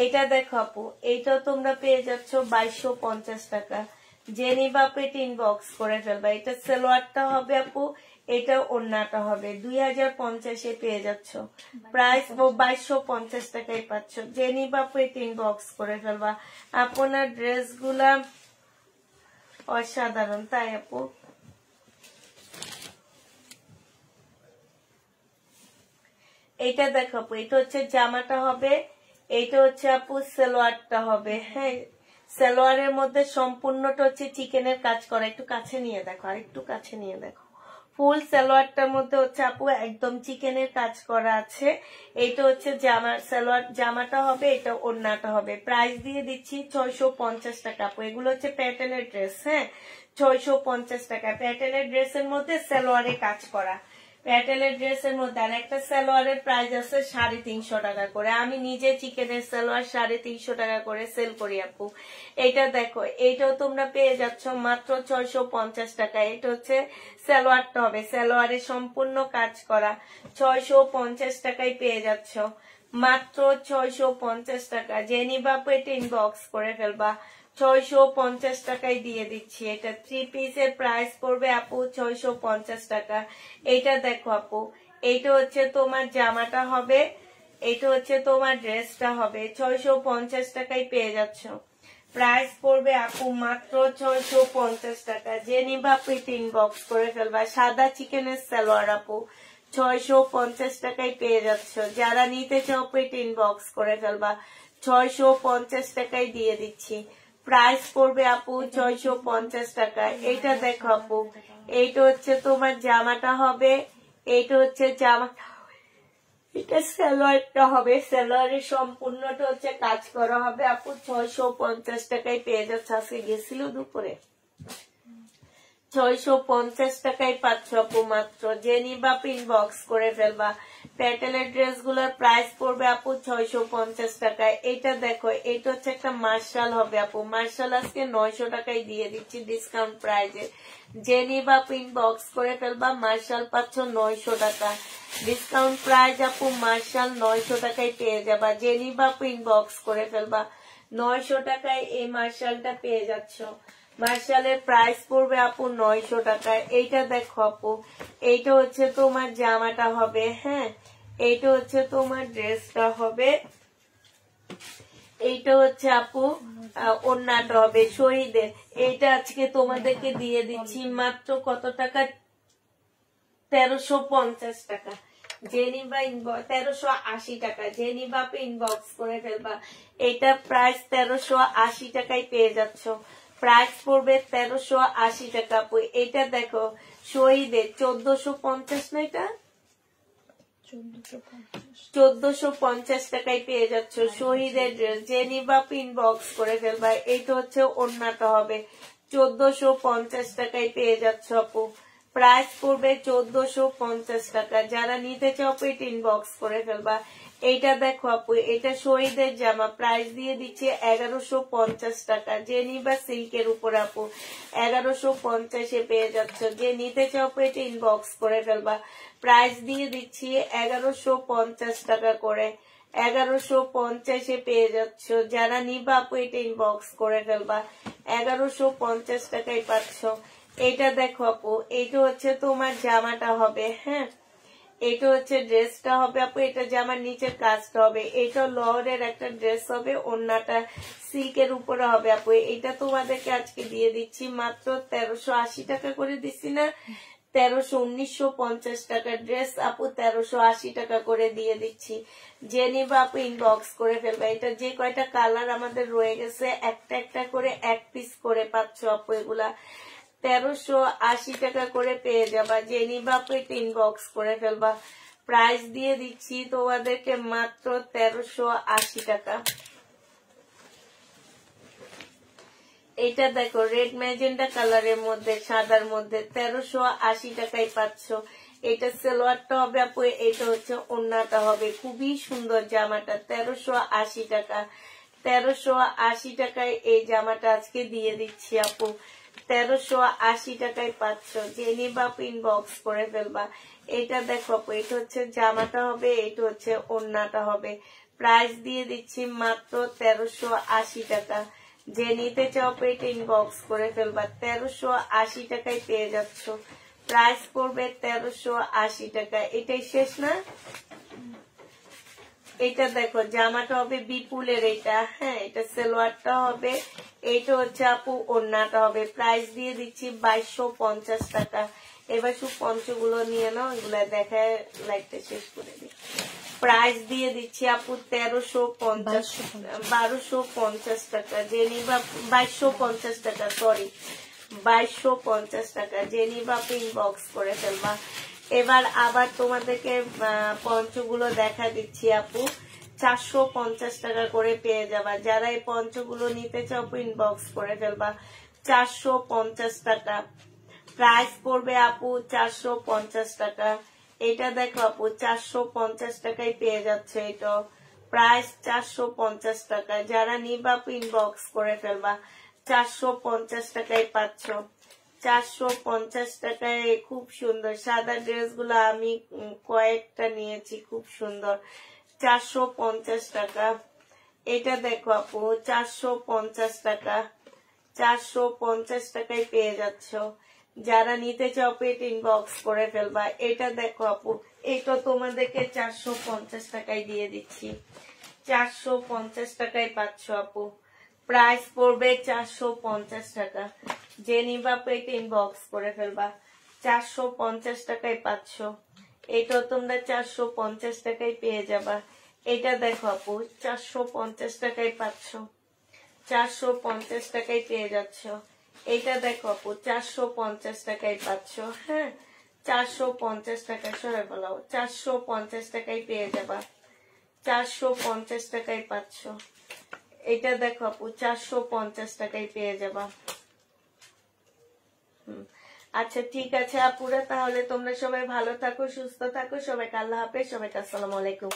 এটা দেখো আপু, এইটাও তোমরা পেয়ে যাচ্ছ 2250 টাকা। যে নিবা আপু এটা ইনবক্স করে ফেলবা। এটা সালোয়ারটা হবে আপু, এটা ওড়নাটা হবে। 2050-এ পেয়ে যাচ্ছ। প্রাইস 2250 টাকায় পাচ্ছ। যে নিবা আপু এটা ইনবক্স করে ফেলবা। আপনার ড্রেস গুলা অসাধারণ, তাই আপু। এইটা দেখো আপু, এটা হচ্ছে জামাটা হবে, এইটা হচ্ছে আপু সালোয়ারটা হবে, হ্যাঁ। সালোয়ারের মধ্যে সম্পূর্ণটা হচ্ছে চিকেনের কাজ করা। একটু কাছে নিয়ে দেখো, আর একটু কাছে নিয়ে দেখো। ফুল সালোয়ারটার মধ্যে হচ্ছে আপু একদম চিকেনের কাজ করা আছে। এইটা হচ্ছে সালোয়ার জামাটা হবে, এটা ওড়নাটা হবে। প্রাইস দিয়ে দিচ্ছি 650 টাকা আপু। এগুলো হচ্ছে প্যাটার্নের ড্রেস, হ্যাঁ, 650 টাকা। প্যাটার্নের ড্রেসের মধ্যে সালোয়ারে কাজ করা। প্যাটেলের ড্রেসের মধ্যে আর একটা সালোয়ারের প্রাইস আছে 350 টাকা করে। আমি নিজে চিকেনের সালোয়ার 350 টাকা করে সেল করি আপু। এইটা দেখো, এইটাও তোমরা পেয়ে যাচ্ছ মাত্র 650 টাকা। এটা হচ্ছে সালোয়ারটা হবে, সালোয়ারে সম্পূর্ণ কাজ করা। 650 টাকায় পেয়ে যাচ্ছ, মাত্র 650 টাকা। যে নিবা আপু এটা ইনবক্স করে ফেলবা। 650 টাকায় দিয়ে দিচ্ছি। এটা 3 পিসের প্রাইস পড়বে আপু 650 টাকা। এইটা দেখো আপু, এইটা হচ্ছে তোমার জামাটা হবে, এইটা হচ্ছে তোমার ড্রেসটা হবে। 650 টাকায় পেয়ে যাচ্ছ। প্রাইস পড়বে আপু মাত্র 650 টাকা। যে নিবা আপু এটা ইনবক্স করে ফেলবা। সাদা চিকেনের সালোয়ার আপু 650 টাকায় পেয়ে যাচ্ছ। যারা নিতে চাও এটা ইনবক্স করে ফেলবা। 650 টাকায় দিয়ে দিচ্ছি। প্রাইস পড়বে আপু 650 টাকা। এইটা দেখো আপু, এইটা হচ্ছে তোমার জামাটা হবে, এইটা হচ্ছে জামা, এটা সালোয়ারটা হবে, সালোয়ারের সম্পূর্ণটা হচ্ছে কাজ করা হবে আপু। 650 টাকায় পেয়ে যাচ্ছে, আজকে গেছিল দুপুরে। 650 টাকায় পাচ্ছ আপু মাত্র। যে নিবা ইনবক্স করে ফেলবা। প্যাটেলের ড্রেস গুলোর প্রাইস পড়বে আপু 650 টাকায়। এটা দেখো, এটা হচ্ছে একটা মার্শাল হবে আপু। মার্শাল আজকে 900 টাকায় দিয়ে দিচ্ছি ডিসকাউন্ট প্রাইজে। যে নিবা ইনবক্স করে ফেলবা। মার্শাল পাচ্ছ 900 টাকা ডিসকাউন্ট প্রাইস আপু। মার্শাল 900 টাকায় পেয়ে যাবা। যে নিবা ইনবক্স করে ফেলবা। 900 টাকায় এই মার্শালটা পেয়ে যাচ্ছ। মার্শালের প্রাইস পড়বে আপু 900 টাকায়। এইটা দেখো আপু, এইটা হচ্ছে তোমার জামাটা হবে, হ্যাঁ, এইটা হচ্ছে তোমার ড্রেসটা হবে, এইটা হচ্ছে আপু ওড়নাটা হবে শহীদের। এইটা আজকে তোমাদেরকে দিয়ে দিচ্ছি মাত্র কত টাকা? 1350 টাকা। জেনিবা 1380 টাকা। জেনিবা ইনবক্স করে ফেলবা। এটা প্রাইস 1380 টাকায় পেয়ে যাচ্ছ। প্রাইস পড়বে 1380 টাকা আপু। এটা দেখো শহীদের 1450 না, এটা 1450 টাকায় পেয়ে যাচ্ছ শহীদের ড্রেস। যে নিবা ইনবক্স করে ফেলবা। এইটা হচ্ছে ওড়নাটা হবে, 1450 টাকায় পেয়ে যাচ্ছ আপু। প্রাইস পড়বে 1450 টাকা। যারা নিতে চাও এটা ইনবক্স করে ফেলবা। এইটা দেখো আপু, এটা শহীদের জামা, প্রাইস দিয়ে দিচ্ছে 1150 টাকা। যে নিবা সিল্কের উপর আপু 1150-এ পেয়ে যাচ্ছ। যে নিতে চাও এটা ইনবক্স করে ফেলবা। প্রাইস দিয়ে দিচ্ছি 1150 টাকা করে। 1150-এ পেয়ে যাচ্ছ। যারা নিবা আপু এটা ইনবক্স করে ফেলবা। 1150 টাকায় পাচ্ছ। এটা দেখো আপু, এইটা হচ্ছে তোমার জামাটা হবে, হ্যাঁ, এটা হচ্ছে ড্রেসটা হবে আপু। এটা জামার নিচের কাজটা হবে। এটা লরের একটা ড্রেস হবে, ওড়নাটা সিল্কের উপরে হবে আপু। এটা তোমাদেরকে আজকে দিয়ে দিচ্ছি মাত্র 1380 টাকা করে দিচ্ছি না, 1950 টাকার ড্রেস আপু 1380 টাকা করে দিয়ে দিচ্ছি। যে নিবা আপু ইনবক্স করে ফেলবা। এটা যে কয়টা কালার আমাদের রয়ে গেছে একটা একটা করে এক পিস করে পাচ্ছ আপু। এগুলা 1380 টাকা করে পেয়ে যাবা। যে নিবা আপু এটা ইনবক্স করে ফেলবা। প্রাইস দিয়ে দিচ্ছি তোমাদেরকে মাত্র 1380 টাকা। এটা দেখো রেড ম্যাজেন্ডা কালারের মধ্যে, সাদার মধ্যে 1380 টাকায় পাচ্ছ। এটা সালোয়ারটা হবে আপু, এটা হচ্ছে ওড়নাটা হবে। খুবই সুন্দর জামাটা, 1380 টাকা। 1380 টাকায় এই জামাটা আজকে দিয়ে দিচ্ছি আপু। 1380 টাকায় পাচ্ছ। যে নিবা ইনবক্স করে ফেলবা। এটা দেখো আপু, এটা হচ্ছে জামাটা হবে, এটা হচ্ছে ওড়নাটা হবে। প্রাইস দিয়ে দিচ্ছি মাত্র 1380 টাকা। যে নিতে চাও এটা ইনবক্স করে ফেলবা। 1380 টাকায় পেয়ে যাচ্ছ। প্রাইস পড়বে 1380 টাকা। এটাই শেষ না? এটা দেখো জামাটা হবে বিপুলের, এটা, হ্যাঁ, এটা সালোয়ারটা হবে, এইটা হচ্ছে আপু ওড়নাটা হবে। প্রাইস দিয়ে দিচ্ছি 2250 টাকা। এবার শুধু পঞ্চগুলো নিয়ে নাও, এগুলা দেখায় লাইটটা শেষ করে দিই। প্রাইস দিয়ে দিচ্ছি আপু 1250 টাকা। যে নিবা 2250 টাকা, সরি 2250 টাকা। যে নিবা ইনবক্স করে ফেলবা। এবার আবার তোমাদেরকে পঞ্চগুলো দেখা দিচ্ছি আপু, 450 টাকা করে পেয়ে যাবা। যারা এই পঞ্চগুলো নিতে চাও ইনবক্স করে ফেলবা। 450 টাকা প্রাইস পড়বে আপু, 450 টাকা। এটা দেখো আপু 450 টাকায় পেয়ে যাচ্ছে। এটা প্রাইস 450 টাকা। যারা নিবা ইনবক্স করে ফেলবা। 450 টাকায় পাচ্ছ। 450 টাকায় খুব সুন্দর সাদা ড্রেসগুলো আমি কয়েকটা নিয়েছি, খুব সুন্দর। 450 টাকা। এটা দেখো আপু 450 টাকা। 450 টাকায় পেয়ে যাচ্ছ। যারা নিতে চাও এটা ইনবক্স করে ফেলবা। এটা দেখো আপু, এটা তোমাদেরকে 450 টাকায় দিয়ে দিচ্ছি। 450 টাকায় পাচ্ছ আপু। প্রাইস পড়বে 450 টাকা। যে নিবা এটা ইনবক্স করে ফেলবা। 450 টাকায় পাচ্ছ। এটা তোমরা 450 টাকায় পেয়ে যাবা। এটা দেখো আপু 450 টাকায় পাচ্ছ। 450 টাকায় পেয়ে যাচ্ছ। এটা দেখো আপু 450 টাকায় পাচ্ছ, হ্যাঁ, 450 টাকা, সরে বলাও 450 টাকায় পেয়ে যাবা, 450 টাকায় পাচ্ছ। এটা দেখো আপু 450 টাকায় পেয়ে যাবা। আচ্ছা ঠিক আছে আপুরা, তাহলে তোমরা সবাই ভালো থাকো, সুস্থ থাকো, সবাইকে আল্লাহ হাফেজ, সবাইকে আসসালামু আলাইকুম।